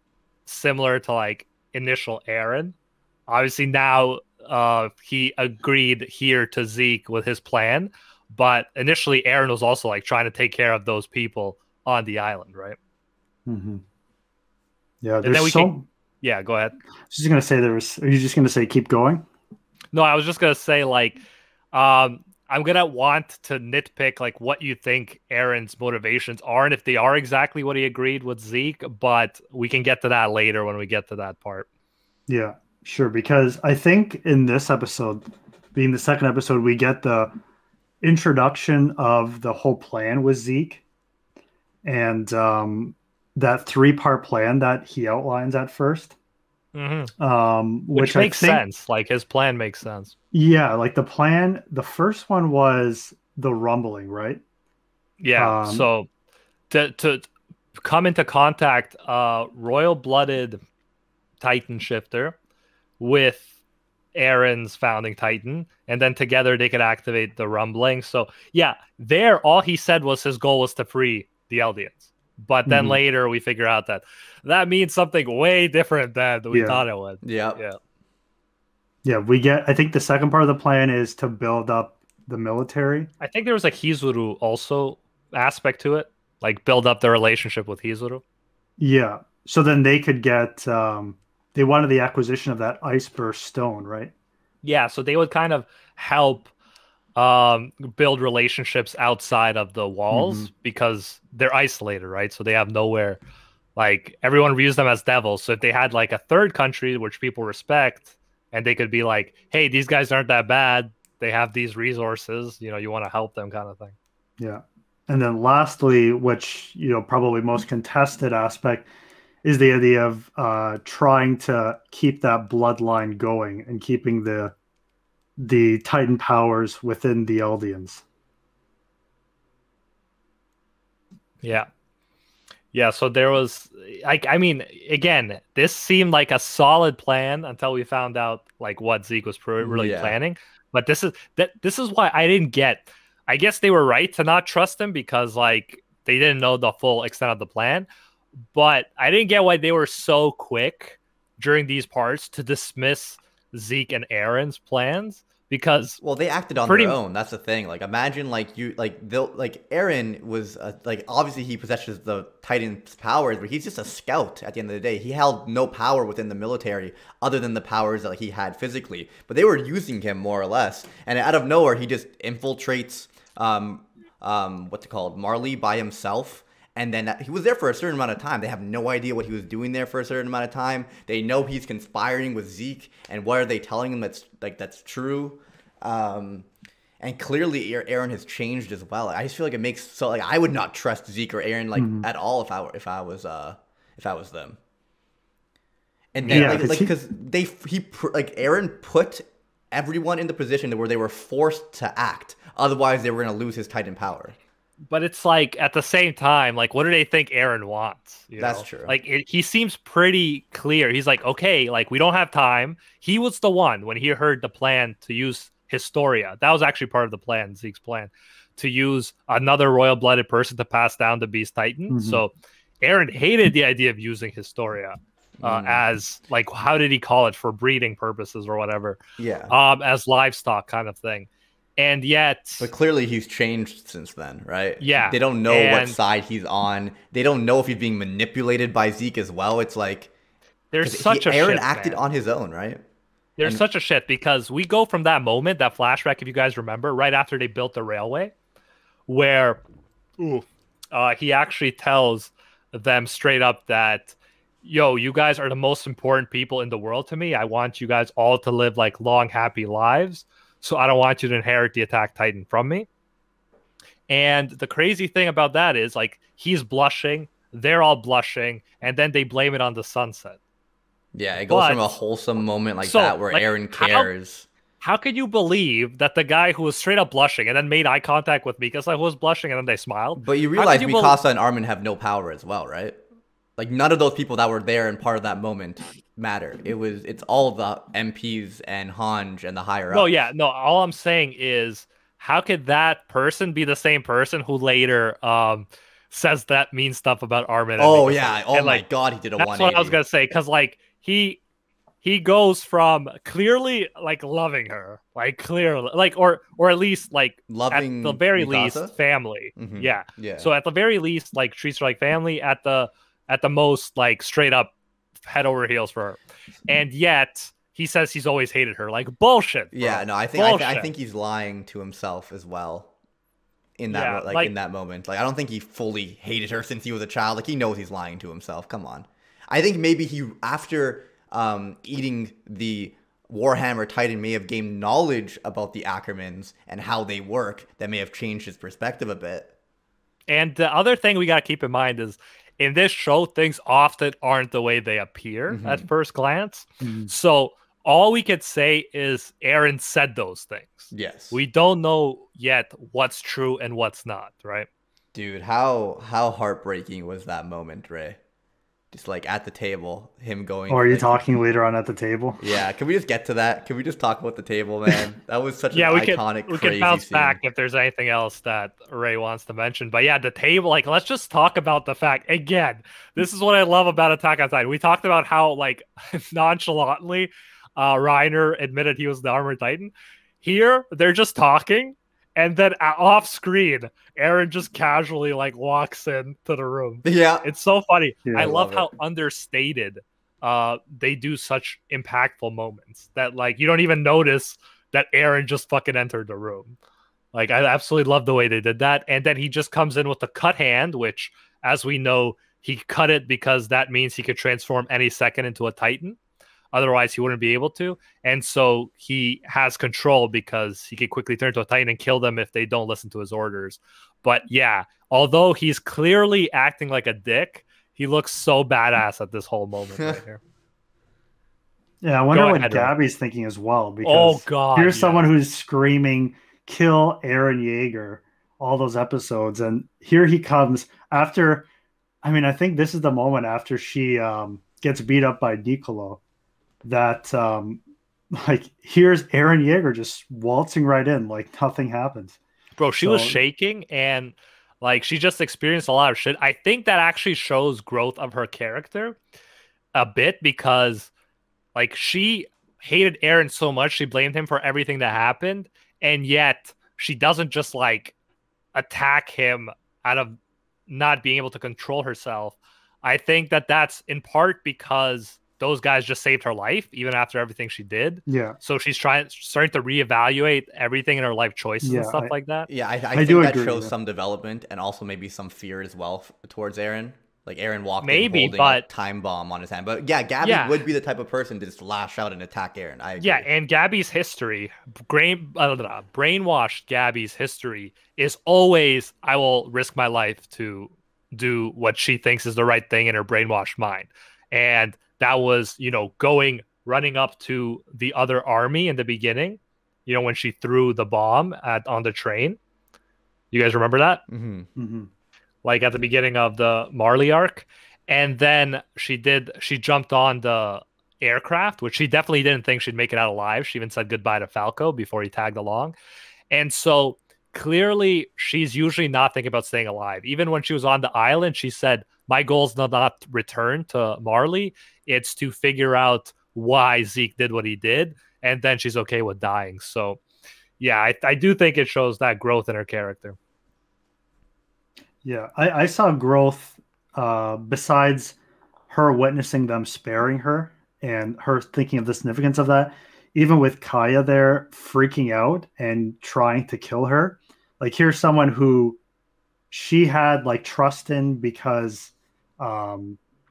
similar to like initial Aaron. Obviously now he agreed here to Zeke with his plan, but initially Aaron was also like trying to take care of those people on the island, right? Mm-hmm. Yeah, And then there's we so. can, yeah, go ahead. I was just gonna say there's. Are you just gonna say keep going? No, I was just gonna say like, I'm gonna want to nitpick like what you think Aaron's motivations are, and if they are exactly what he agreed with Zeke. But we can get to that later when we get to that part. Yeah, sure. Because I think in this episode, being the second episode, we get the introduction of the whole plan with Zeke and that 3-part plan that he outlines at first. Which I makes think, sense. Like his plan makes sense. yeah, like the plan, the first one was the rumbling, right? Yeah. So to come into contact, royal-blooded Titan shifter with Aaron's founding Titan, and then together they could activate the rumbling. So yeah, there all he said was his goal was to free the Eldians. But then later we figure out that that means something way different than we thought it would. Yeah. Yeah, we get, I think the second part of the plan is to build up the military. I think there was like Hizuru also aspect to it, like build up their relationship with Hizuru. Yeah. So then they could get, they wanted the acquisition of that ice burst stone, right? Yeah, so they would kind of help build relationships outside of the walls because they're isolated, right? So they have nowhere, like everyone views them as devils. So if they had like a third country which people respect and they could be like, hey, these guys aren't that bad, they have these resources, you know, you want to help them kind of thing. Yeah. And then lastly, which, you know, probably most contested aspect is the idea of trying to keep that bloodline going and keeping the Titan powers within the Eldians. Yeah. Yeah, so there was I mean, again, this seemed like a solid plan until we found out like what Zeke was really planning. But this is why I didn't get. I guess they were right to not trust him because like they didn't know the full extent of the plan. But I didn't get why they were so quick during these parts to dismiss Zeke and Aaron's plans. Because they acted on their own. That's the thing. Like imagine Aaron was like obviously he possesses the Titan's powers, but he's just a scout at the end of the day. He held no power within the military other than the powers that he had physically. But they were using him more or less, and out of nowhere he just infiltrates what's it called, Marley by himself. And then he was there for a certain amount of time. They have no idea what he was doing there for a certain amount of time. They know he's conspiring with Zeke, and what are they telling him that's true? And clearly Aaron has changed as well. I just feel like it makes I would not trust Zeke or Aaron at all if I was them. And then because Aaron put everyone in the position where they were forced to act. Otherwise, they were going to lose his Titan power. But it's like at the same time, like, what do they think Aaron wants? That's true. Like, he seems pretty clear. He's like, okay, like, we don't have time. He was the one when he heard the plan to use Historia. That was actually part of the plan, Zeke's plan, to use another royal-blooded person to pass down the Beast Titan. So Aaron hated the idea of using Historia as, like, how did he call it? For breeding purposes or whatever. Yeah. As livestock kind of thing. And yet... But clearly he's changed since then, right? Yeah. They don't know what side he's on. They don't know if he's being manipulated by Zeke as well. It's like... There's such a Aaron shit, acted man. on his own, right? There's such a shit because we go from that moment, that flashback, if you guys remember, right after they built the railway, where he actually tells them straight up that, yo, you guys are the most important people in the world to me. I want you guys all to live like long, happy lives. So I don't want you to inherit the Attack Titan from me. And the crazy thing about that is, like, he's blushing, they're all blushing, and then they blame it on the sunset. Yeah, it goes from a wholesome moment like that where Aaron cares. How could you believe that the guy who was straight up blushing and then made eye contact with Mikasa, who was blushing, and then they smiled? But you realize Mikasa and Armin have no power as well, right? Like none of those people that were there and part of that moment matter. It's all the MPs and Hanj and the higher ups. No, yeah, no. All I'm saying is, how could that person be the same person who later says that mean stuff about Armin? Oh yeah. Oh and, my like, God, he did a that's 180. what I was gonna say, because like he goes from clearly like loving her, like clearly, like or at least like Loving at the very Mikasa? least family. Mhm. Yeah. Yeah. So at the very least, like treats her like family. At the most, like straight up head over heels for her. And yet he says he's always hated her. Like bullshit. Bro. Yeah, no, I think he's lying to himself as well. In that in that moment. Like I don't think he fully hated her since he was a child. Like he knows he's lying to himself. Come on. I think maybe he after eating the Warhammer Titan may have gained knowledge about the Ackermans and how they work that may have changed his perspective a bit. And the other thing we got to keep in mind is in this show, things often aren't the way they appear at first glance. So all we could say is Eren said those things. Yes. We don't know yet what's true and what's not, right? Dude, how heartbreaking was that moment, Ray? Just like at the table, him going. Or are you talking later on at the table? Yeah, can we just get to that? Can we just talk about the table, man? That was such an iconic, we crazy can bounce scene. back if there's anything else that Ray wants to mention. But yeah, the table, like, let's just talk about the fact, again, this is what I love about Attack on Titan. We talked about how, like, nonchalantly Reiner admitted he was the Armored Titan. Here, they're just talking, and then off screen, Eren just casually like walks into the room. Yeah, it's so funny. Yeah, I love how understated they do such impactful moments that like you don't even notice that Eren just fucking entered the room. Like I absolutely love the way they did that. And then he just comes in with the cut hand, which, as we know, he cut it because that means he could transform any second into a Titan. Otherwise, he wouldn't be able to. And so he has control because he can quickly turn to a Titan and kill them if they don't listen to his orders. But yeah, although he's clearly acting like a dick, he looks so badass at this whole moment right here. Yeah, I wonder what Gabby's thinking as well. Because here's someone who's screaming, kill Eren Yeager, all those episodes. And here he comes after, I mean, I think this is the moment after she gets beat up by Nicolo. That like here's Eren Yeager just waltzing right in like nothing happens. Bro, she was shaking and like she just experienced a lot of shit. I think that actually shows growth of her character a bit because like she hated Eren so much she blamed him for everything that happened, and yet she doesn't just like attack him out of not being able to control herself. I think that that's in part because those guys just saved her life, even after everything she did. Yeah. So she's starting to reevaluate everything in her life choices and stuff like that. Yeah, I think that shows some development and also maybe some fear as well towards Eren. Like Eren walked in holding a time bomb on his hand. But yeah, Gabby would be the type of person to just lash out and attack Eren. I agree. Yeah, and Gabby's history, brainwashed Gabby's history is always, I will risk my life to do what she thinks is the right thing in her brainwashed mind. And that was, running up to the other army in the beginning, when she threw the bomb on the train. You guys remember that? Mm-hmm. Mm-hmm. Like at the beginning of the Marley arc. And then she jumped on the aircraft, which she definitely didn't think she'd make it out alive. She even said goodbye to Falco before he tagged along. And so clearly she's usually not thinking about staying alive. Even when she was on the island, she said, my goal is not return to Marley. It's to figure out why Zeke did what he did. And then she's okay with dying. So, yeah, I do think it shows that growth in her character. Yeah, I saw growth besides her witnessing them sparing her and her thinking of the significance of that. Even with Kaya there freaking out and trying to kill her. Like, here's someone who she had like trust in because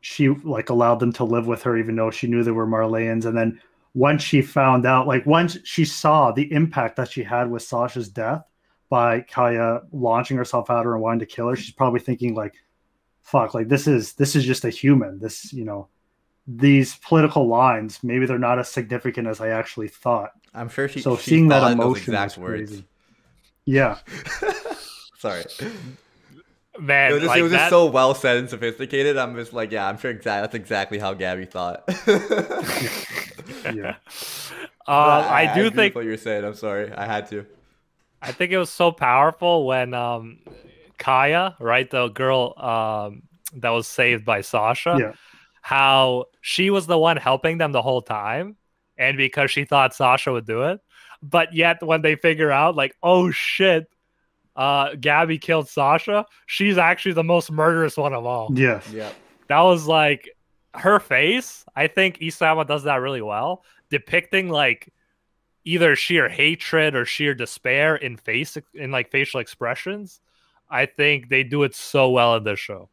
she like allowed them to live with her even though she knew they were Marleyans. And then once she found out, like once she saw the impact that she had with Sasha's death by Kaya launching herself at her and wanting to kill her, she's probably thinking like, fuck, like this is just a human. This, these political lines, maybe they're not as significant as I actually thought. I'm sure she seeing that emotion exact was words. crazy. Yeah. Sorry. Man, It was just so well said and sophisticated. I'm just like, yeah, I'm sure that's exactly how Gabby thought. Yeah. I do agree think with what you're saying. I'm sorry, I had to. I think it was so powerful when Kaya, right, the girl that was saved by Sasha, Yeah. how she was the one helping them the whole time, and because she thought Sasha would do it, but yet when they figure out, like, oh shit, Gabby killed Sasha, she's actually the most murderous one of all. Yes. Yeah. That was like her face. I think Isayama does that really well, depicting like either sheer hatred or sheer despair in like facial expressions. I think they do it so well in this show.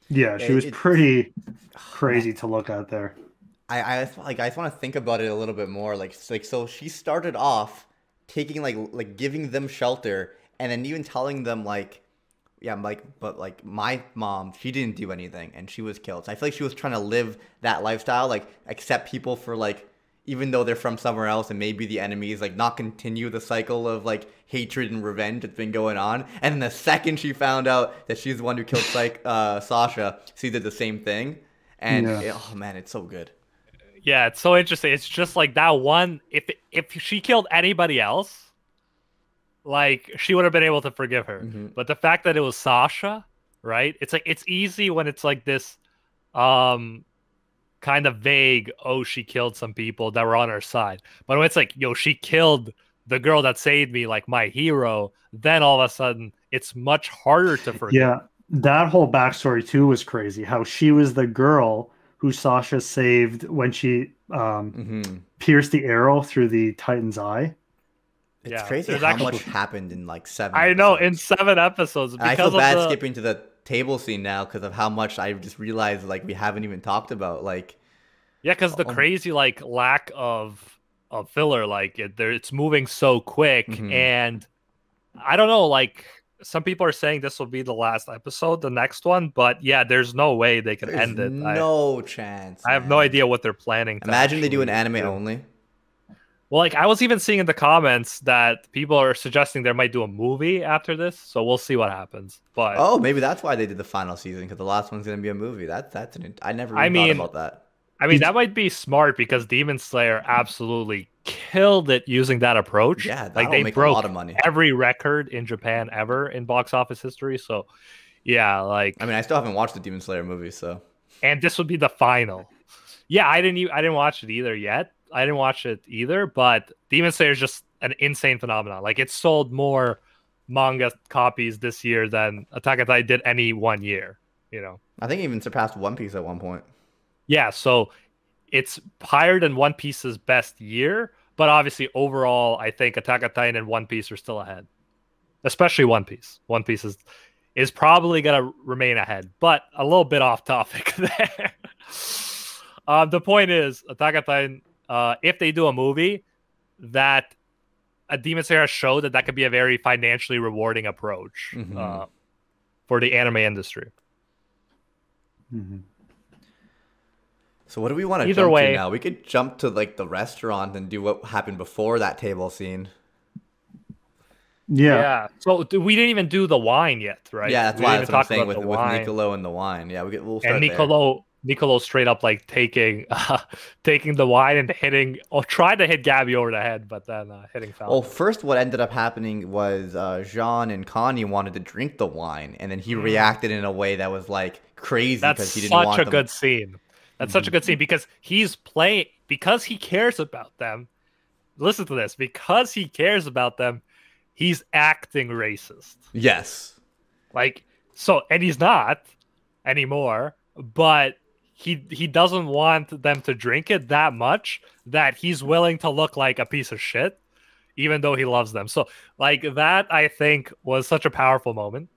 Yeah, she was pretty crazy to look at there. I just want to think about it a little bit more. So she started off taking like giving them shelter, and then even telling them like, yeah, but like my mom, she didn't do anything and she was killed. So I feel like she was trying to live that lifestyle, like accept people for like, even though they're from somewhere else and maybe the enemies, like not continue the cycle of like hatred and revenge that's been going on. And then the second she found out that she's the one who killed Sasha, she did the same thing. And oh man, it's so good. Yeah, it's so interesting. It's just like that one. If she killed anybody else, like she would have been able to forgive her. Mm-hmm. But the fact that it was Sasha, right? It's like it's easy when it's like this, kind of vague. Oh, she killed some people that were on her side. But when it's like, yo, she killed the girl that saved me, like my hero. Then all of a sudden, it's much harder to forgive. Yeah, that whole backstory too was crazy. How she was the girl who Sasha saved when she pierced the arrow through the Titan's eye. It's crazy how much happened in like 7 I episodes. know, in 7 episodes. I feel bad skipping to the table scene now because of how much I just realized like we haven't even talked about. Like, yeah, because the crazy like lack of filler, like it's moving so quick, and I don't know, like some people are saying this will be the last episode, the next one, but yeah, there's no way they can end it. No chance. I have no idea what they're planning. Imagine they do an anime only. Well, like I was even seeing in the comments that people are suggesting they might do a movie after this, so we'll see what happens. But maybe that's why they did the final season, because the last one's gonna be a movie. I never really thought about that. I mean, that might be smart because Demon Slayer absolutely killed it using that approach. Yeah, like they make broke a lot of money. Every record in Japan ever in box office history. So, yeah, like I mean, I still haven't watched the Demon Slayer movie, so. And this would be the final. Yeah, I didn't watch it yet. I didn't watch it either, but Demon Slayer is just an insane phenomenon. Like it sold more manga copies this year than Attack on Titan did any 1 year. You know, I think it even surpassed One Piece at one point. Yeah, so it's higher than One Piece's best year, but obviously overall, I think Attack on Titan and One Piece are still ahead, especially One Piece. One Piece is probably gonna remain ahead, but a little bit off topic there. The point is, Attack on Titan, if they do a movie, that a Demon Slayer show that could be a very financially rewarding approach for the anime industry. So what do we want to jump to now? We could jump to like the restaurant and do what happened before that table scene. Yeah. So we didn't even do the wine yet, right? Yeah, that's why I'm saying with Nicolo and the wine. Yeah, we'll start there. Nicolo straight up like taking the wine and tried to hit Gabby over the head, but then hitting Falcon. Well, first what ended up happening was Jean and Connie wanted to drink the wine, and then he reacted in a way that was like crazy because he didn't want them. That's such a good scene. That's such a good scene because because he cares about them. Listen to this. Because he cares about them, he's acting racist. Yes. And he's not anymore, but he doesn't want them to drink it that much that he's willing to look like a piece of shit, even though he loves them. So that, I think, was such a powerful moment.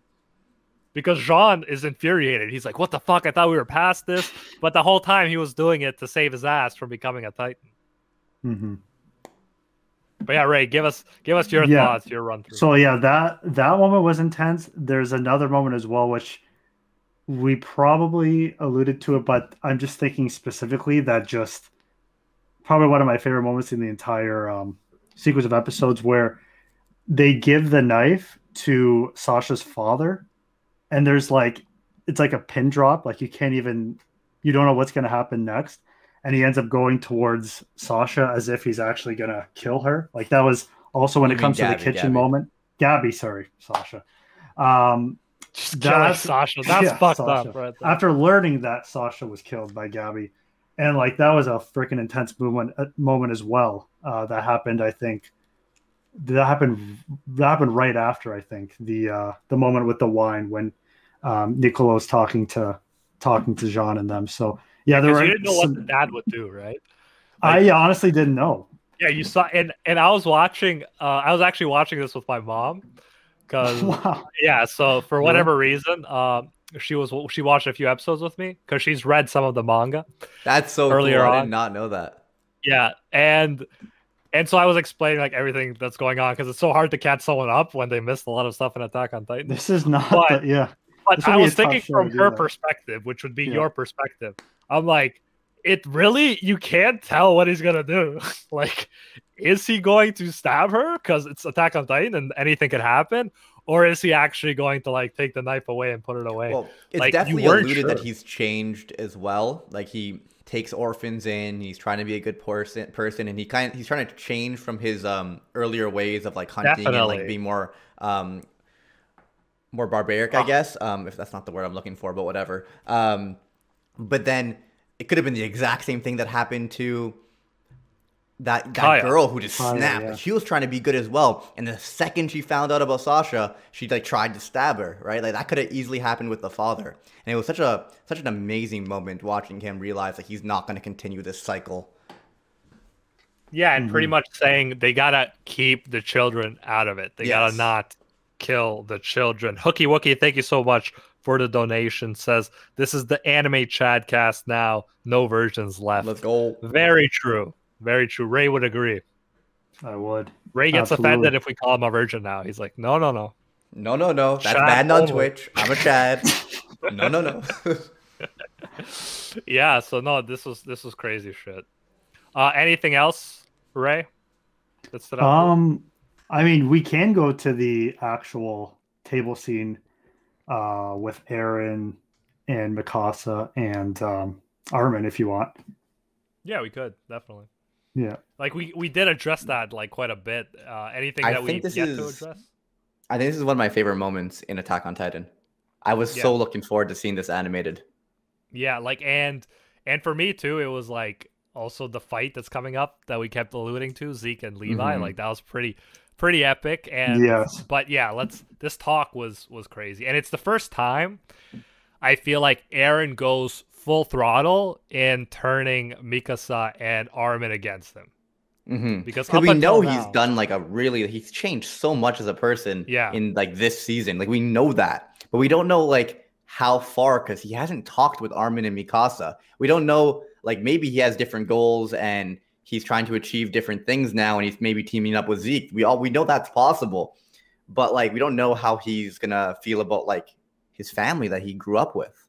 Because Jean is infuriated. He's like, what the fuck? I thought we were past this. But the whole time he was doing it to save his ass from becoming a Titan. But yeah, Ray, give us your thoughts, your run through. So yeah, that moment was intense. There's another moment as well, which we probably alluded to it, but I'm just thinking specifically that just probably one of my favorite moments in the entire sequence of episodes where they give the knife to Sasha's father, and there's like it's like a pin drop, like you don't know what's going to happen next, and he ends up going towards Sasha as if he's actually going to kill her. Like that was also when it comes to the kitchen moment. Gabby, sorry, Sasha. Just killing Sasha. That's fucked Sasha. up right there. After learning that Sasha was killed by Gabby, and like that was a freaking intense moment as well. That happened, I think. That happened right after, I think, the moment with the wine when Nicolo's talking to Jean and them. So yeah, you didn't know what the dad would do, right? Like, I honestly didn't know. Yeah, you saw, and I was watching. I was actually watching this with my mom. Because yeah, so for whatever reason, she watched a few episodes with me because she's read some of the manga. That's so earlier cool. on. I did not know that. Yeah, and so I was explaining like everything that's going on because it's so hard to catch someone up when they missed a lot of stuff in Attack on Titan. This is not, But I was thinking from her perspective, which would be your perspective. I'm like, you can't tell what he's gonna do. Like, is he going to stab her because it's Attack on Titan and anything could happen, or is he actually going to like take the knife away and put it away? Well, it's like, definitely alluded that he's changed as well. Like he takes orphans in, he's trying to be a good person, and he's trying to change from his earlier ways of like hunting and like being more barbaric, I guess. If that's not the word I'm looking for, but whatever. But then it could have been the exact same thing that happened to that girl who just snapped. Yeah. She was trying to be good as well, and the second she found out about Sasha, she like tried to stab her. Right, like that could have easily happened with the father. And it was such an amazing moment watching him realize that he's not going to continue this cycle. Yeah, and pretty much saying they gotta keep the children out of it. They gotta not kill the children. Hookie Wookie, thank you so much for the donation. Says this is the anime Chadcast now. No versions left. Let's go. Very true. Very true. Ray would agree. I would. Ray gets offended if we call him a virgin now. He's like, no. No. That's Chad bad on Twitch. I'm a Chad. No. Yeah. So no, this was crazy shit. Anything else, Ray? That stood out? I mean, we can go to the actual table scene with Eren and Mikasa and Armin if you want. Yeah, we could definitely. Yeah, like we did address that like quite a bit. Anything that we yet to address? I think this is one of my favorite moments in Attack on Titan. I was so looking forward to seeing this animated. Yeah, like and for me too, it was like also the fight that's coming up that we kept alluding to, Zeke and Levi. Like that was pretty epic. And but yeah, this talk was crazy, and it's the first time I feel like Eren goes full throttle in turning Mikasa and Armin against him. Because we know he's done like he's changed so much as a person in like this season. Like we know that, but we don't know like how far because he hasn't talked with Armin and Mikasa. We don't know, like maybe he has different goals and he's trying to achieve different things now and he's maybe teaming up with Zeke. We know that's possible, but like we don't know how he's gonna feel about like his family that he grew up with.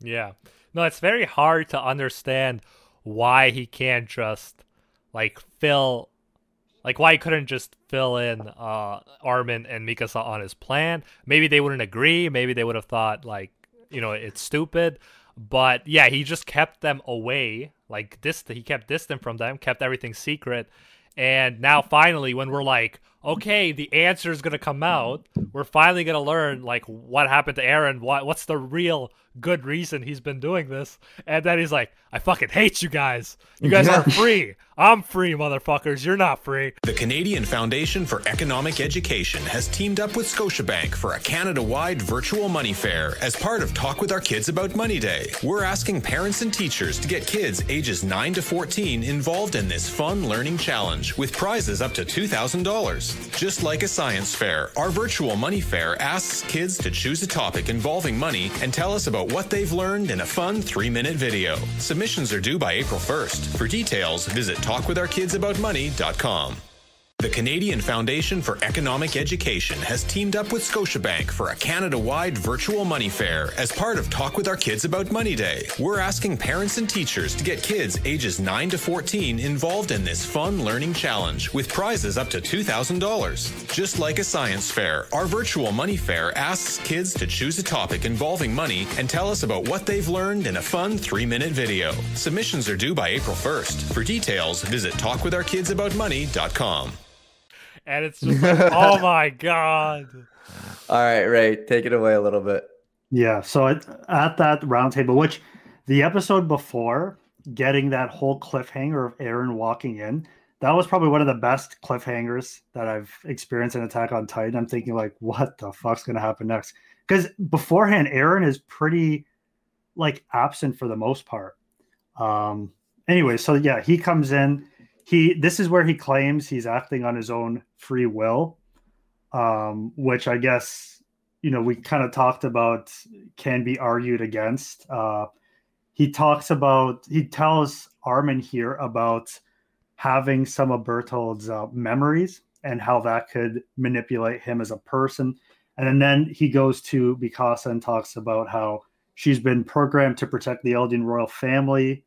Yeah. No, it's very hard to understand why he can't just like why he couldn't just fill in Armin and Mikasa on his plan. Maybe they wouldn't agree. Maybe they would have thought like, it's stupid. But yeah, he just kept them away, like he kept distant from them, kept everything secret. And now finally, when we're like, okay, the answer is going to come out, we're finally going to learn like what happened to Eren, what's the real good reason he's been doing this. And then he's like, I fucking hate you guys. You guys aren't free. I'm free, motherfuckers. You're not free. The Canadian Foundation for Economic Education has teamed up with Scotiabank for a Canada-wide virtual money fair as part of Talk With Our Kids About Money Day. We're asking parents and teachers to get kids ages 9 to 14 involved in this fun learning challenge with prizes up to $2,000. Just like a science fair, our virtual money fair asks kids to choose a topic involving money and tell us about what they've learned in a fun 3-minute video. Submissions are due by April 1st. For details, visit talkwithourkidsaboutmoney.com. The Canadian Foundation for Economic Education has teamed up with Scotiabank for a Canada-wide virtual money fair as part of Talk with Our Kids About Money Day. We're asking parents and teachers to get kids ages 9 to 14 involved in this fun learning challenge with prizes up to $2,000. Just like a science fair, our virtual money fair asks kids to choose a topic involving money and tell us about what they've learned in a fun 3-minute video. Submissions are due by April 1st. For details, visit talkwithourkidsaboutmoney.com. And it's just like, oh my God. All right, Ray, take it away a little bit. Yeah, so at that roundtable, which the episode before, getting that whole cliffhanger of Aaron walking in, that was probably one of the best cliffhangers that I've experienced in Attack on Titan. I'm thinking, like, what the fuck's going to happen next? Because beforehand, Aaron is pretty, like, absent for the most part. Anyway, so yeah, he comes in. This is where he claims he's acting on his own free will, which I guess, we kind of talked about can be argued against. He tells Armin here about having some of Berthold's memories and how that could manipulate him as a person. And then he goes to Mikasa and talks about how she's been programmed to protect the Eldian royal family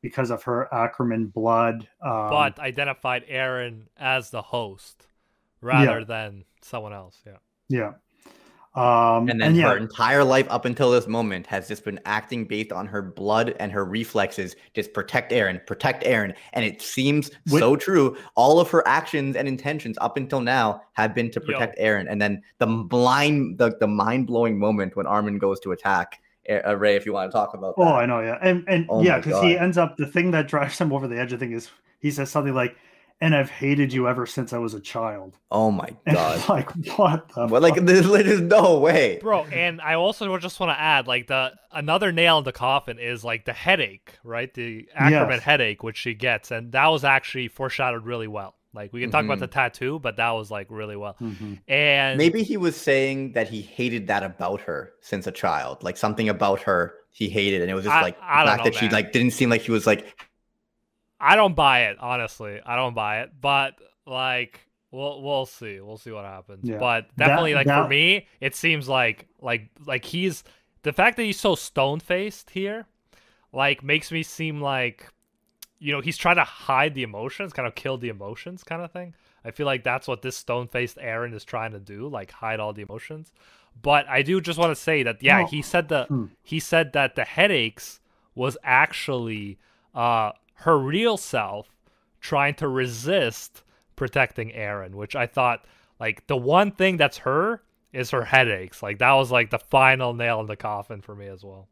because of her Ackerman blood. But identified Aaron as the host rather than someone else. Yeah. Yeah. And then her entire life up until this moment has just been acting based on her blood and her reflexes. Just protect Aaron. And it seems so true. All of her actions and intentions up until now have been to protect Aaron. And then the mind-blowing moment when Armin goes to attack Ray, if you want to talk about that. Oh, I know, yeah. And because he ends up, the thing that drives him over the edge, I think, is he says something like, "And I've hated you ever since I was a child." Oh my God. Like, what the fuck? Like, there's no way. Bro, and I also just want to add, like, another nail in the coffin is, like, the headache, right? The Ackerman headache, which she gets. And that was actually foreshadowed really well. Like, we can talk about the tattoo, but that was, like, really well. And maybe he was saying that he hated that about her since a child. Like, something about her he hated. And it was just, like, the fact that she, like, didn't seem like she was, like... I don't buy it, honestly. I don't buy it, but like we'll see. We'll see what happens. Yeah. But definitely, for me, it seems like he's the fact that he's so stone faced here, like, makes me seem like, he's trying to hide the emotions, kind of kill the emotions, kind of thing. I feel like that's what this stone faced Aaron is trying to do, like, hide all the emotions. But I do just want to say that he said that the headaches was actually her real self trying to resist protecting Aaron, which I thought, like, the one thing that's her is her headaches. Like, that was, like, the final nail in the coffin for me as well.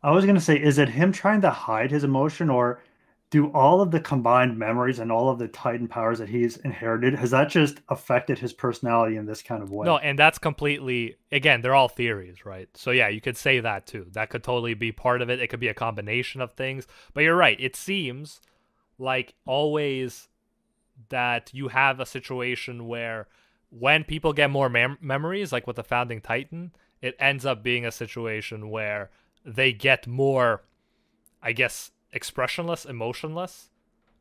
I was going to say, is it him trying to hide his emotion, or do all of the combined memories and all of the Titan powers that he's inherited, has that just affected his personality in this kind of way? No, and that's completely, again, they're all theories, right? So yeah, you could say that too. That could totally be part of it. It could be a combination of things. But you're right. It seems like always that you have a situation where when people get more memories, like with the Founding Titan, it ends up being a situation where they get more, I guess, expressionless, emotionless.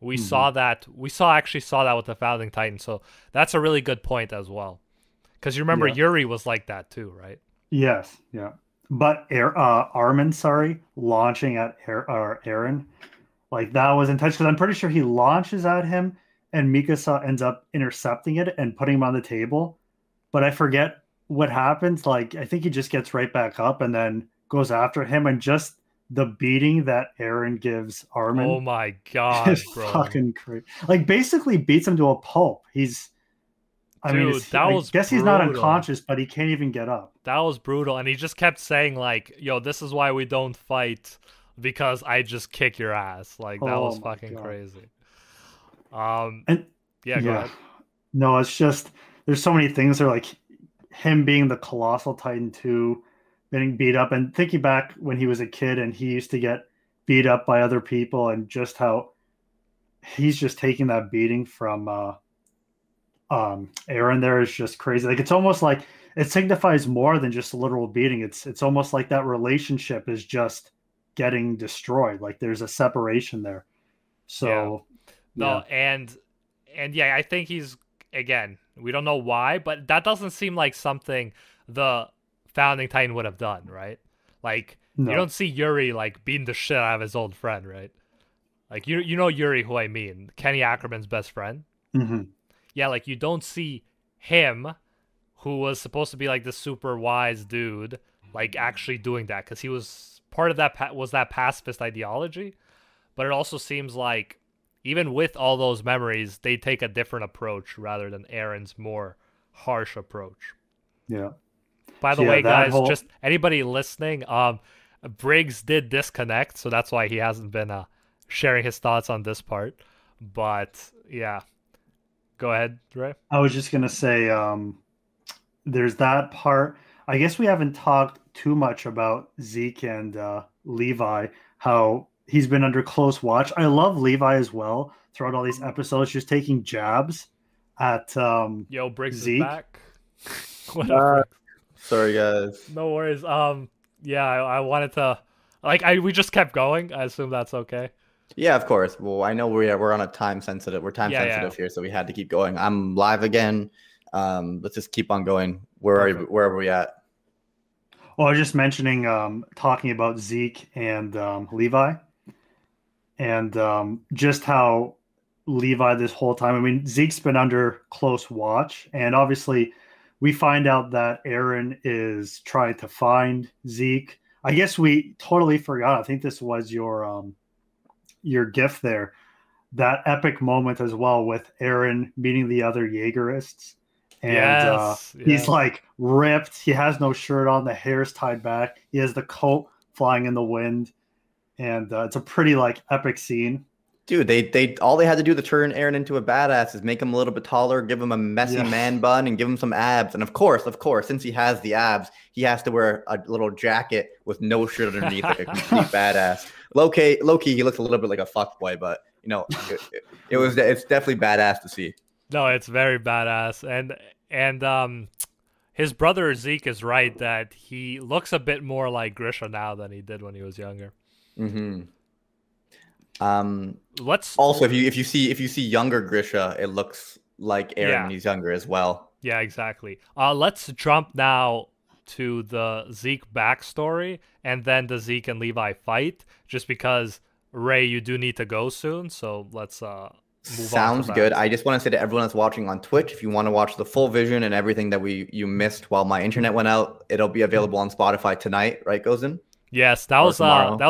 We saw that with the Founding Titan. So that's a really good point as well. Because you remember Yuri was like that too, right? Yes, yeah. But Armin, launching at Aaron, like, that was intentional. Because I'm pretty sure he launches at him and Mikasa ends up intercepting it and putting him on the table. But I forget what happens. Like, I think he just gets right back up and then goes after him, and just the beating that Aaron gives Armin. Oh my God, is bro. Fucking crazy. Like, basically beats him to a pulp. I guess he's not unconscious, but he can't even get up. That was brutal. And he just kept saying, like, yo, this is why we don't fight, because I just kick your ass. Like, that was fucking crazy. Go ahead. No, it's just, there's so many things that are, like, him being the Colossal Titan 2, getting beat up, and thinking back when he was a kid and he used to get beat up by other people, and just how he's just taking that beating from Aaron there is just crazy. Like, it's almost like it signifies more than just a literal beating. It's almost like that relationship is just getting destroyed. Like, there's a separation there. So and And yeah, I think he's, again, we don't know why, but that doesn't seem like something the founding Titan would have done, right? Like, you No. don't see Yuri like beating the shit out of his old friend, right? Like, you know Yuri, who I mean, Kenny Ackerman's best friend. Mm-hmm. Yeah, like you don't see him, who was supposed to be like the super wise dude, like actually doing that, because he was part of that was that pacifist ideology. But it also seems like even with all those memories, they take a different approach rather than Aaron's more harsh approach. Yeah. By the So, yeah, way, that guys, whole- just anybody listening, Briggs did disconnect, so that's why he hasn't been sharing his thoughts on this part. But yeah, go ahead, Ray. I was just gonna say, there's that part. I guess we haven't talked too much about Zeke and Levi, how he's been under close watch. I love Levi as well throughout all these episodes, just taking jabs at Yo, Briggs Zeke. is back. What up, Briggs? Sorry, guys. No worries. Yeah, I wanted to, we just kept going. I assume that's okay. Yeah, of course. Well, I know we're on a time sensitive. We're time Yeah, sensitive here, so we had to keep going. I'm live again. Let's just keep on going. Where are we at? Well, I was just mentioning, talking about Zeke and Levi, and just how Levi this whole time. I mean, Zeke's been under close watch, and obviously, we find out that Aaron is trying to find Zeke. I guess we totally forgot. I think this was your gift there. That epic moment as well with Aaron meeting the other Jaegerists. And Yes, he's like ripped. He has no shirt on. The hair's tied back. He has the coat flying in the wind. And it's a pretty like epic scene. Dude, they all they had to do to turn Aaron into a badass is make him a little bit taller, give him a messy man bun, and give him some abs. And of course, since he has the abs, he has to wear a little jacket with no shirt underneath, like a complete badass. Low key, he looks a little bit like a fuckboy, but you know, it's definitely badass to see. No, it's very badass, and his brother Zeke is right that he looks a bit more like Grisha now than he did when he was younger. Mm-hmm. Let's also if you see younger Grisha, it looks like Aaron when he's younger as well. Yeah, exactly. Let's jump now to the Zeke backstory and then the Zeke and Levi fight, just because Ray, you do need to go soon, so let's move on. Sounds good. I just want to say to everyone that's watching on Twitch, if you want to watch the full vision and everything that you missed while my internet went out, it'll be available on Spotify tonight, right, Gozen? Yes, that was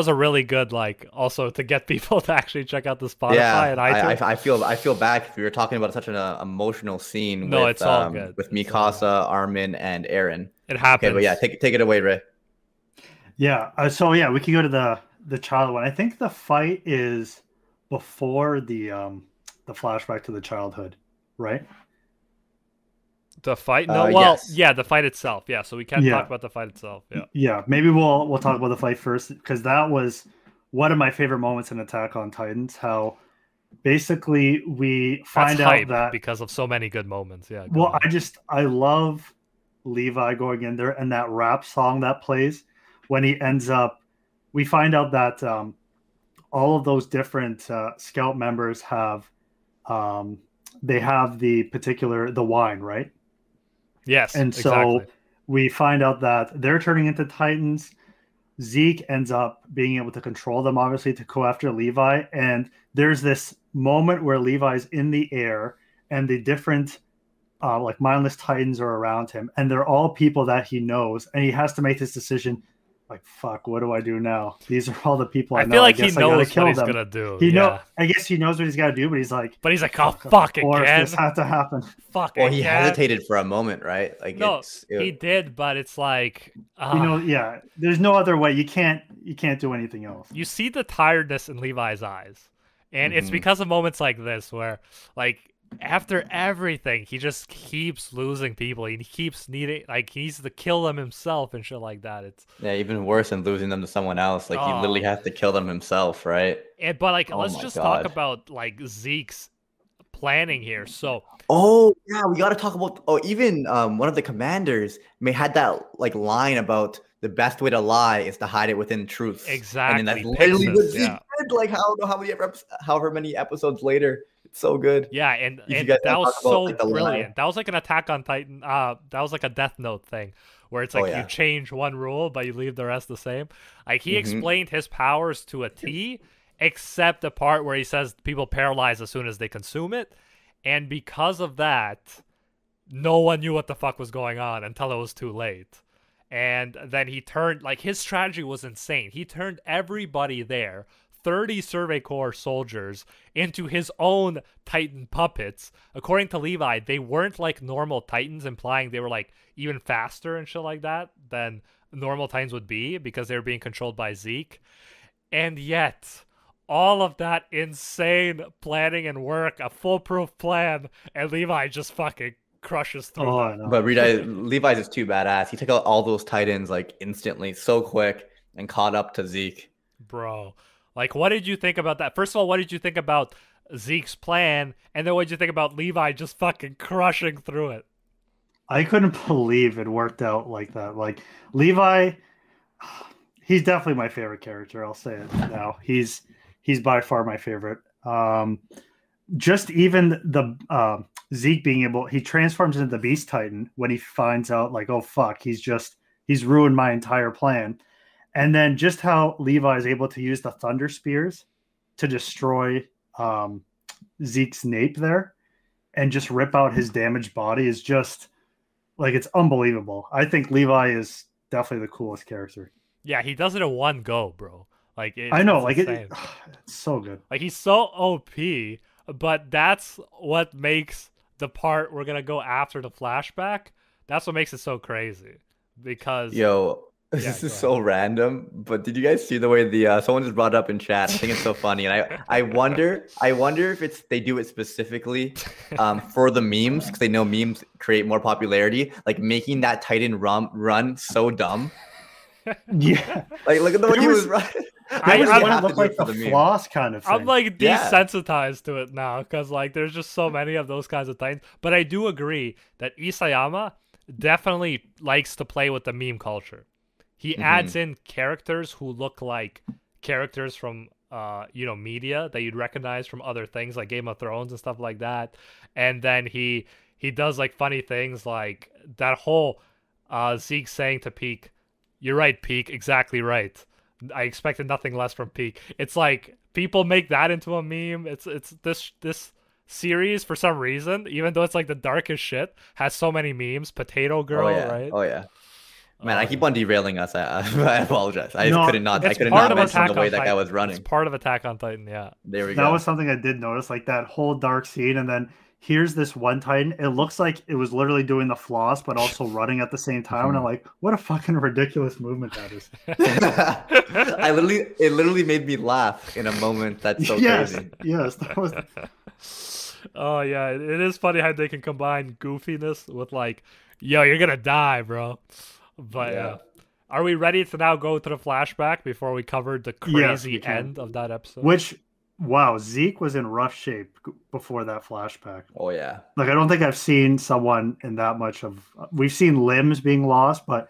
a really good, like, also to get people to actually check out the Spotify and iTunes. I feel bad because we were talking about such an emotional scene. No, with, it's all good. With Mikasa, Armin, and Aaron. It happens. Okay, but yeah, take it away, Ray. Yeah. So yeah, we can go to the child one. I think the fight is before the flashback to the childhood, right? The fight? No, yes. Yeah, the fight itself. Yeah, so we can talk about the fight itself. Yeah. Yeah, maybe we'll talk about the fight first, because that was one of my favorite moments in Attack on Titans. How basically we find out that because of so many good moments. Yeah. Well, I love Levi going in there and that rap song that plays when he ends up. We find out that all of those different scout members have they have the wine, right? Yes. And so we find out that they're turning into Titans. Zeke ends up being able to control them, obviously, to go after Levi. And there's this moment where Levi's in the air and the different like mindless Titans are around him, and they're all people that he knows, and he has to make this decision. Like, fuck, what do I do now? These are all the people I know. Feel like he knows what he's gonna do. I guess he knows what he's got to do, but he's like, oh fuck again. This had to happen. Fuck. Well, he hesitated for a moment, right? Like, no, he did, but it's like, there's no other way. You can't do anything else. You see the tiredness in Levi's eyes, and it's because of moments like this where, like, after everything, he just keeps losing people. He keeps needing, like, he needs to kill them himself and shit like that. It's even worse than losing them to someone else. Like, he literally has to kill them himself, right? But like, let's just talk about like Zeke's planning here. So, we got to talk about. Even one of the commanders had that like line about the best way to lie is to hide it within truth. Exactly. And that's literally what Zeke did. Like, I don't know however many episodes later. so good. Yeah, and You guys that wanna was talk about, so like, the line? brilliant. That was like an Attack on Titan. That was like a Death Note thing, where it's like you yeah. change one rule but you leave the rest the same. Like he Mhm. explained his powers to a T, except the part where he says people paralyze as soon as they consume it, and because of that, no one knew what the fuck was going on until it was too late. And then he turned, like, his strategy was insane. He turned everybody there, 30 Survey Corps soldiers, into his own Titan puppets. According to Levi, they weren't like normal Titans, implying they were like even faster and shit like that than normal Titans would be because they were being controlled by Zeke. And yet, all of that insane planning and work, a foolproof plan, and Levi just fucking crushes through Oh, I that. know. But Levi's is too badass. He took out all those Titans like instantly, so quick, and caught up to Zeke. Bro, like, what did you think about that? First of all, what did you think about Zeke's plan? And then what did you think about Levi just fucking crushing through it? I couldn't believe it worked out like that. Like Levi, he's definitely my favorite character. I'll say it now. He's by far my favorite. Just even the Zeke being able, he transforms into the Beast Titan when he finds out, like, oh fuck, he's ruined my entire plan. And then just how Levi is able to use the Thunder Spears to destroy Zeke's nape there and just rip out his damaged body is just like, it's unbelievable. I think Levi is definitely the coolest character. Yeah, he does it in one go, bro. Like, I know, it's like insane. it's so good. Like, he's so OP, but that's what makes the part we're gonna go after the flashback. That's what makes it so crazy. Because this is so random. But did you guys see the way the someone just brought it up in chat? I think it's so funny, and I wonder if they do it specifically for the memes because they know memes create more popularity. Like making that Titan run so dumb. Yeah, like look at the way he was running. I look like the floss kind of thing. I'm like desensitized to it now because like there's just so many of those kinds of Titans. But I do agree that Isayama definitely likes to play with the meme culture. He adds in characters who look like characters from media that you'd recognize from other things like Game of Thrones and stuff like that. And then he does like funny things like that whole Zeke saying to Peak, "You're right, Peak, exactly right. I expected nothing less from Peak." It's like people make that into a meme. It's this series for some reason, even though it's like the darkest shit, has so many memes. Potato Girl, right? Oh yeah. Man, I keep on derailing us. I apologize. I couldn't not mention the way that guy was running. It's part of Attack on Titan, yeah. There we go. That was something I did notice, like that whole dark scene, and then here's this one Titan. It looks like it was literally doing the floss, but also running at the same time. And I'm like, what a fucking ridiculous movement that is. It literally made me laugh in a moment. That's so crazy. Yes, that was. Oh yeah, it is funny how they can combine goofiness with like, yo, you're gonna die, bro. But are we ready to now go to the flashback before we covered the crazy end of that episode? Which, wow, Zeke was in rough shape before that flashback. Oh yeah. Like I don't think I've seen someone in that much of. We've seen limbs being lost, but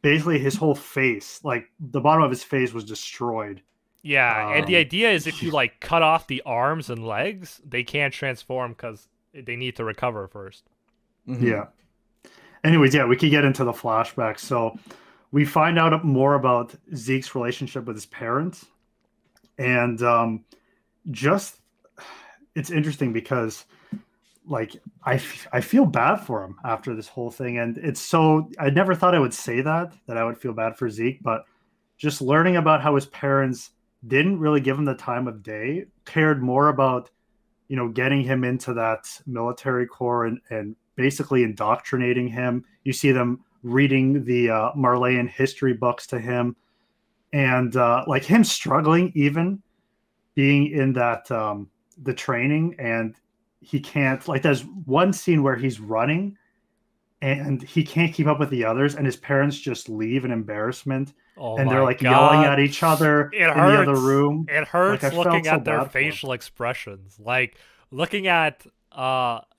basically his whole face, like the bottom of his face, was destroyed. Yeah, and the idea is if you like cut off the arms and legs, they can't transform because they need to recover first. Mm-hmm. Yeah. Anyways, yeah, we could get into the flashback. So we find out more about Zeke's relationship with his parents. And it's interesting because like I feel bad for him after this whole thing. And it's so, I never thought I would say that I would feel bad for Zeke, but just learning about how his parents didn't really give him the time of day, cared more about, getting him into that military corps and basically indoctrinating him. You see them reading the Marleyan history books to him, and like him struggling, even being in that the training, and he can't, like, there's one scene where he's running and he can't keep up with the others, and his parents just leave in embarrassment. And they're like yelling at each other in the other room. It hurts looking at their facial expressions. Like looking at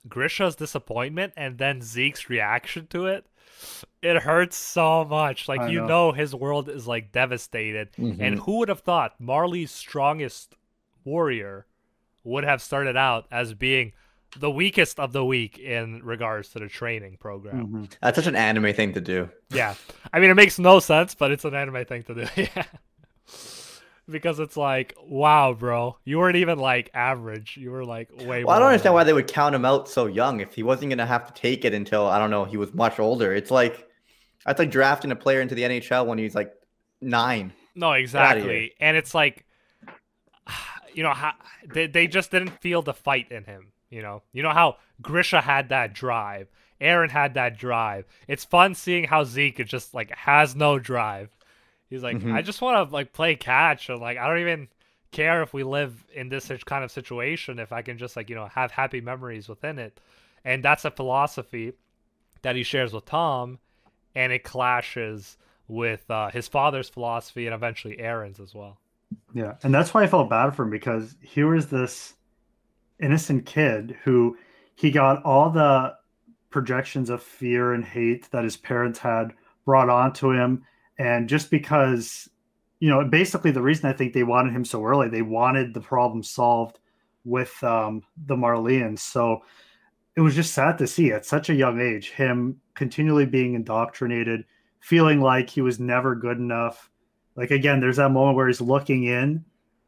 Grisha's disappointment and then Zeke's reaction to it. It hurts so much. Like, his world is like devastated. Mm-hmm. And who would have thought Marley's strongest warrior would have started out as being the weakest of the weak in regards to the training program. That's such an anime thing to do. Yeah. I mean, it makes no sense, but it's an anime thing to do. Yeah. Because it's like, wow, bro, you weren't even like average. You were like way more. I don't understand why they would count him out so young if he wasn't going to have to take it until, I don't know, he was much older. It's like, that's like drafting a player into the NHL when he's like 9. No, exactly. And it's like, you know, they just didn't feel the fight in him. You know how Grisha had that drive, Aaron had that drive. It's fun seeing how Zeke just like has no drive. He's like, I just want to like play catch, and like I don't even care if we live in this kind of situation if I can just like have happy memories within it. And that's a philosophy that he shares with Tom, and it clashes with his father's philosophy and eventually Aaron's as well. Yeah, and that's why I felt bad for him, because here was this innocent kid who he got all the projections of fear and hate that his parents had brought onto him. And just because, basically the reason I think they wanted him so early, they wanted the problem solved with the Marlians. So it was just sad to see at such a young age, him continually being indoctrinated, feeling like he was never good enough. Like, again, there's that moment where he's looking in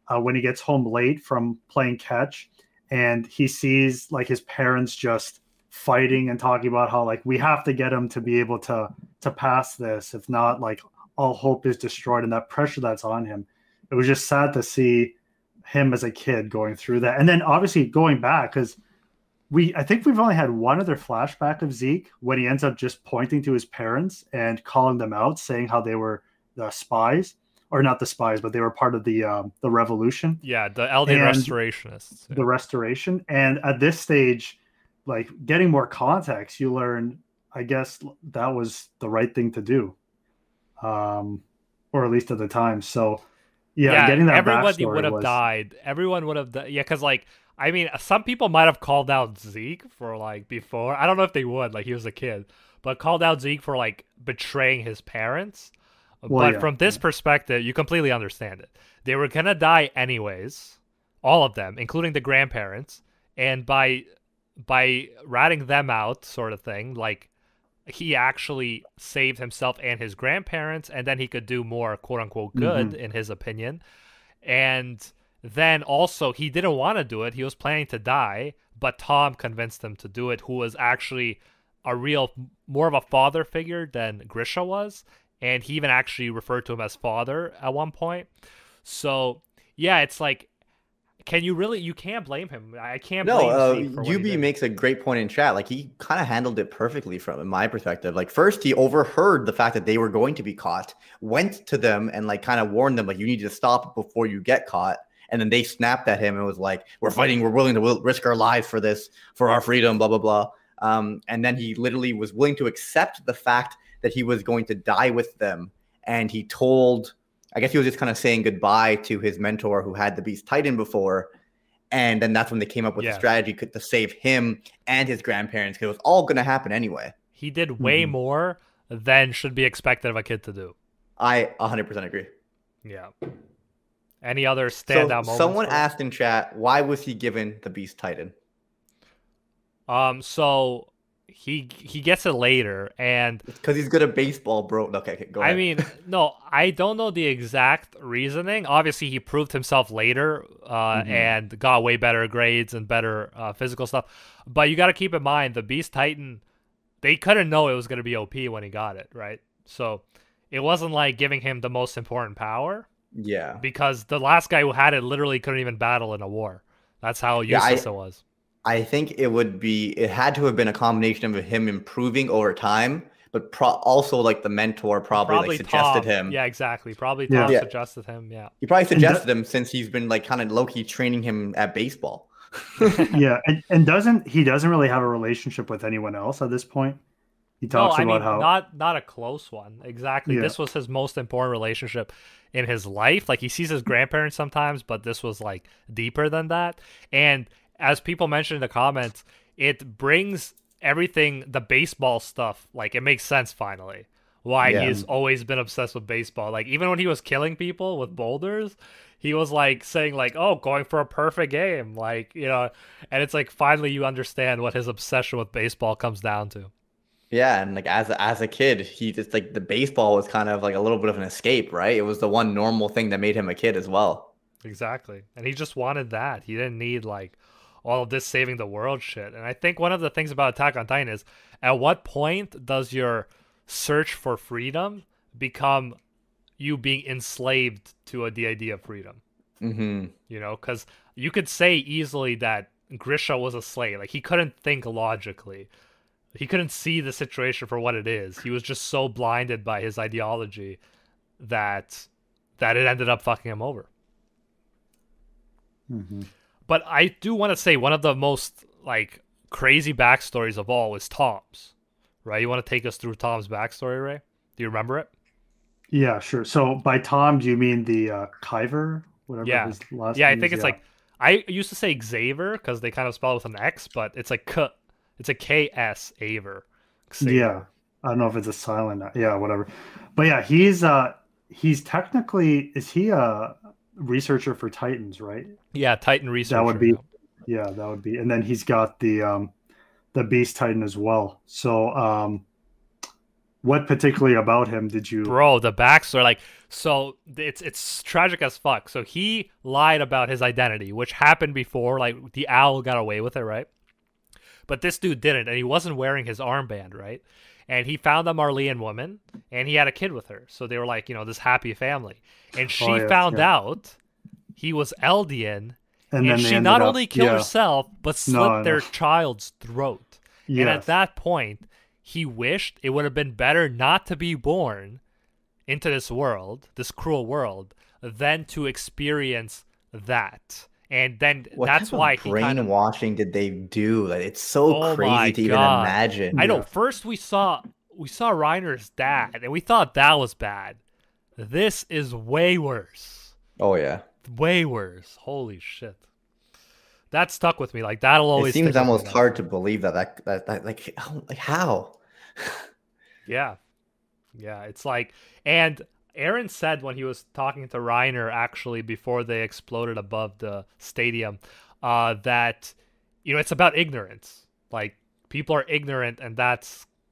when he gets home late from playing catch, and he sees like his parents just fighting and talking about how like we have to get him to be able to pass this. If not, like all hope is destroyed, and that pressure that's on him. It was just sad to see him as a kid going through that. And then obviously going back, because I think we've only had one other flashback of Zeke when he ends up just pointing to his parents and calling them out, saying how they were the spies. Or not the spies, but they were part of the revolution. Yeah, the Eldian restorationists. Yeah. The restoration. And at this stage, like getting more context, you learn, I guess that was the right thing to do. Or at least at the time. So yeah, getting that everybody backstory would have died. Everyone would have died. Yeah, because like, I mean, some people might have called out Zeke for like before. I don't know if they would, like he was a kid, but called out Zeke for like betraying his parents. But from this perspective, you completely understand it. They were going to die anyways, all of them, including the grandparents. And by ratting them out sort of thing, like he actually saved himself and his grandparents, and then he could do more quote-unquote good in his opinion. And then also he didn't want to do it. He was planning to die, but Tom convinced him to do it, who was actually more of a father figure than Grisha was. And he even actually referred to him as father at one point. So, yeah, it's like, you can't blame him. I can't blame Zeke for what UB makes a great point in chat. Like, he kind of handled it perfectly from my perspective. Like, first, he overheard the fact that they were going to be caught, went to them and, like, kind of warned them, like, you need to stop before you get caught. And then they snapped at him and was like, we're fighting, we're willing to risk our lives for this, for our freedom, blah, blah, blah. And then he literally was willing to accept the fact that he was going to die with them. And he told, I guess he was just kind of saying goodbye to his mentor who had the Beast Titan before. And then that's when they came up with the strategy to save him and his grandparents, because it was all going to happen anyway. He did way more than should be expected of a kid to do. I 100% agree. Yeah. Any other standout moments? Someone asked in chat, why was he given the Beast Titan? So he gets it later, and because he's good at baseball, bro. Okay, go ahead. I mean, no, I don't know the exact reasoning. Obviously, he proved himself later and got way better grades and better physical stuff. But you got to keep in mind, the Beast Titan, they couldn't know it was going to be OP when he got it, right? So it wasn't like giving him the most important power. Yeah. Because the last guy who had it literally couldn't even battle in a war. That's how useless it was. I think it had to have been a combination of him improving over time, but also like the mentor probably like suggested him. Yeah, exactly. Probably Tom suggested him. Yeah. He probably suggested him since he's been like kind of low-key training him at baseball. Yeah. And doesn't really have a relationship with anyone else at this point? He talks about how not a close one. Exactly. Yeah. This was his most important relationship in his life. Like he sees his grandparents sometimes, but this was like deeper than that. And as people mentioned in the comments, it brings everything, the baseball stuff, like it makes sense finally. why Yeah. he's always been obsessed with baseball. Like even when he was killing people with boulders, he was like saying like, "Oh, going for a perfect game," like and it's like finally you understand what his obsession with baseball comes down to. Yeah, and like as a kid, he just like the baseball was kind of like a little bit of an escape, right? It was the one normal thing that made him a kid as well. Exactly. And he just wanted that. He didn't need like all of this saving the world shit. And I think one of the things about Attack on Titan is at what point does your search for freedom become you being enslaved to the idea of freedom? Mm-hmm. Because you could say easily that Grisha was a slave. Like he couldn't think logically. He couldn't see the situation for what it is. He was just so blinded by his ideology that it ended up fucking him over. Mm-hmm. But I do want to say one of the most like crazy backstories of all is Tom's. Right? You want to take us through Tom's backstory, Ray? Do you remember it? Yeah, sure. So by Tom, do you mean the Kyver, whatever Yeah. his last Yeah, I name think is? it's like I used to say Xavier because they kind of spell it with an X, but it's like K. It's a KS Aver. Yeah. I don't know if it's a silent. Yeah, whatever. But yeah, he's technically, is he a researcher for Titans, right? Yeah, Titan researcher. That would be, yeah, that would be. And then he's got the Beast Titan as well. So what particularly about him did you? Bro, the backstory, like, so it's tragic as fuck. So he lied about his identity, which happened before. Like the owl got away with it, right? But this dude didn't, and he wasn't wearing his armband, right? And he found a Marleyan woman, and he had a kid with her. So they were like, this happy family. And she found out he was Eldian, and she not only killed herself, but slit their child's throat. Yes. And at that point, he wished it would have been better not to be born into this world, this cruel world, than to experience that. And then that's why he brainwashing did they do? Like, it's so crazy to even imagine. I know. First we saw Reiner's dad, and we thought that was bad. This is way worse. Oh yeah, way worse. Holy shit. That stuck with me. Like that'll always. It seems almost hard to believe that like how. Yeah, it's like, and Aaron said when he was talking to Reiner, actually, before they exploded above the stadium, that, it's about ignorance. Like, people are ignorant, and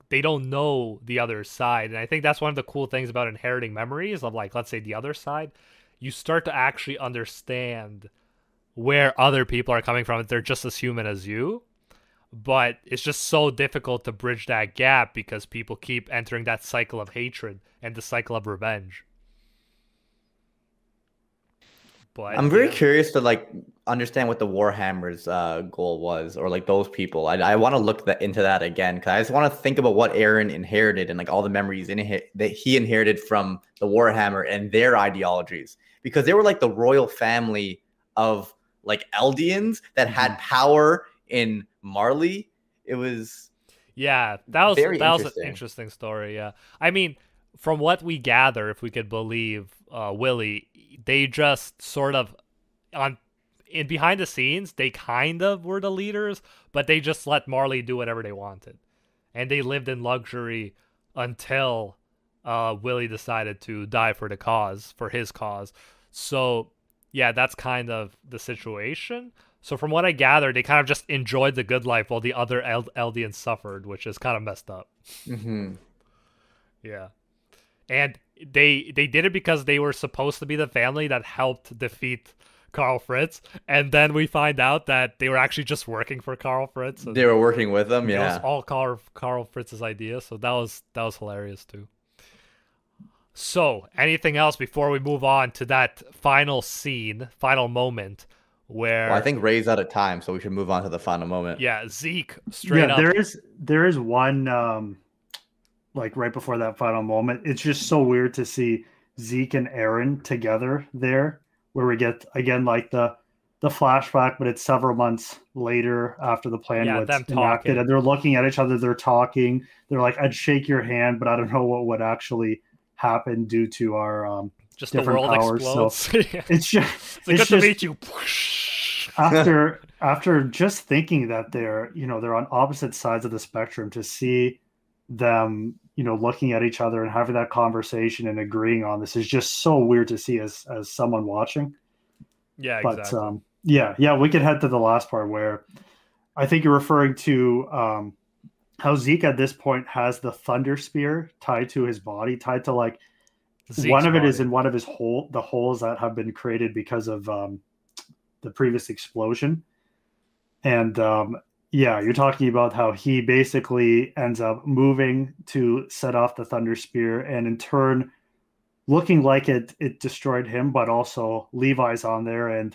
they don't know the other side. And I think that's one of the cool things about inheriting memories of, like, let's say the other side. You start to actually understand where other people are coming from. They're just as human as you. But it's just so difficult to bridge that gap because people keep entering that cycle of hatred and the cycle of revenge. But I'm very curious to like understand what the Warhammer's goal was, or like those people. I want to look into that again because I just want to think about what Aaron inherited and like all the memories that he inherited from the Warhammer and their ideologies, because they were like the royal family of like Eldians that had power in Marley. It was that was an interesting story. Yeah, I mean, from what we gather, if we could believe Willie, they just sort of in behind the scenes they kind of were the leaders, but they just let Marley do whatever they wanted, and they lived in luxury until Willie decided to die for his cause. So yeah, that's kind of the situation. So from what I gathered, they kind of just enjoyed the good life while the other Eldians suffered, which is kind of messed up. Mm-hmm. Yeah. And they did it because they were supposed to be the family that helped defeat Karl Fritz. And then we find out that they were actually just working for Karl Fritz. They were working with them, yeah. It was all Karl Fritz's idea. So that was hilarious too. So anything else before we move on to that final moment? Where I think Ray's out of time, so we should move on to the final moment. Yeah, Zeke, straight up. There is one like right before that final moment. It's just so weird to see Zeke and Aaron together there, where we get again like the flashback, but it's several months later after the plan was enacted, and they're looking at each other. They're talking. They're like, "I'd shake your hand, but I don't know what would actually happen due to our just different the world powers." explodes. So it's just good to meet you. after just thinking that they're on opposite sides of the spectrum, to see them looking at each other and having that conversation and agreeing on this is just so weird to see as someone watching. Yeah, But exactly. yeah, we could head to the last part where I think you're referring to how Zeke at this point has the thunder spear tied to his body, tied to like Zeke's one of it is body. in one of his the holes that have been created because of the previous explosion. And yeah, you're talking about how he basically ends up moving to set off the thunder spear, and in turn, looking like it destroyed him, but also Levi's on there, and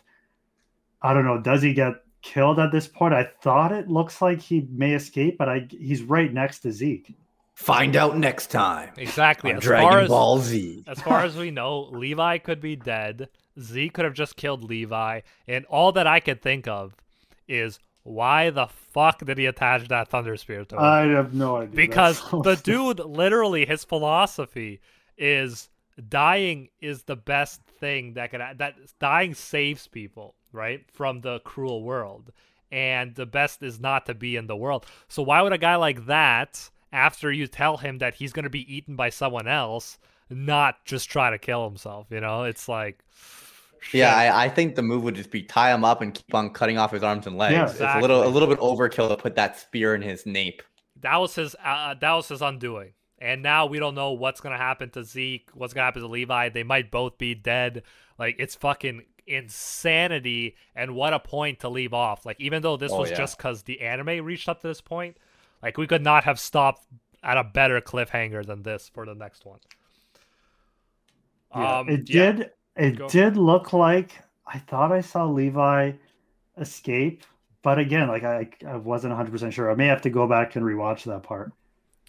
I don't know, does he get killed at this point? I thought it looks like he may escape, but he's right next to Zeke. Find out next time. Exactly. On As Dragon Ball Z. As far as we know, Levi could be dead. Zeke could have just killed Levi, and all that I could think of is why the fuck did he attach that thunder spear to him? I have no idea. Because the dude, literally, his philosophy is dying is the best thing that dying saves people, right, from the cruel world, and the best is not to be in the world. So why would a guy like that, after you tell him that he's going to be eaten by someone else, not just try to kill himself? It's like, shit. Yeah, I think the move would just be tie him up and keep on cutting off his arms and legs. Yeah, It's a little bit overkill to put that spear in his nape. That was his undoing. And now we don't know what's going to happen to Zeke, what's going to happen to Levi. They might both be dead. Like, it's fucking insanity, and what a point to leave off. Like, even though this was just because the anime reached up to this point, like, we could not have stopped at a better cliffhanger than this for the next one. Yeah, it did look like I thought I saw Levi escape, but again, like I wasn't 100% sure. I may have to go back and rewatch that part.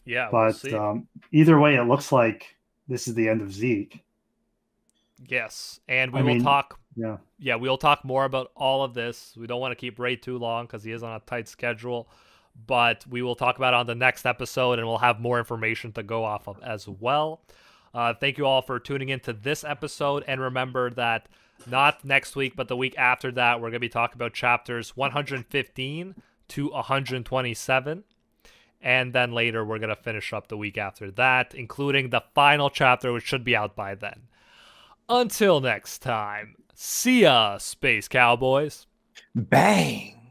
Yeah, but we'll see. Either way, it looks like this is the end of Zeke. Yes, and we'll talk. Yeah, we'll talk more about all of this. We don't want to keep Ray too long because he is on a tight schedule, but we will talk about it on the next episode, and we'll have more information to go off of as well. Thank you all for tuning into this episode, and remember that not next week, but the week after that, we're going to be talking about chapters 115 to 127. And then later, we're going to finish up the week after that, including the final chapter, which should be out by then. Until next time, see ya, Space Cowboys. Bang!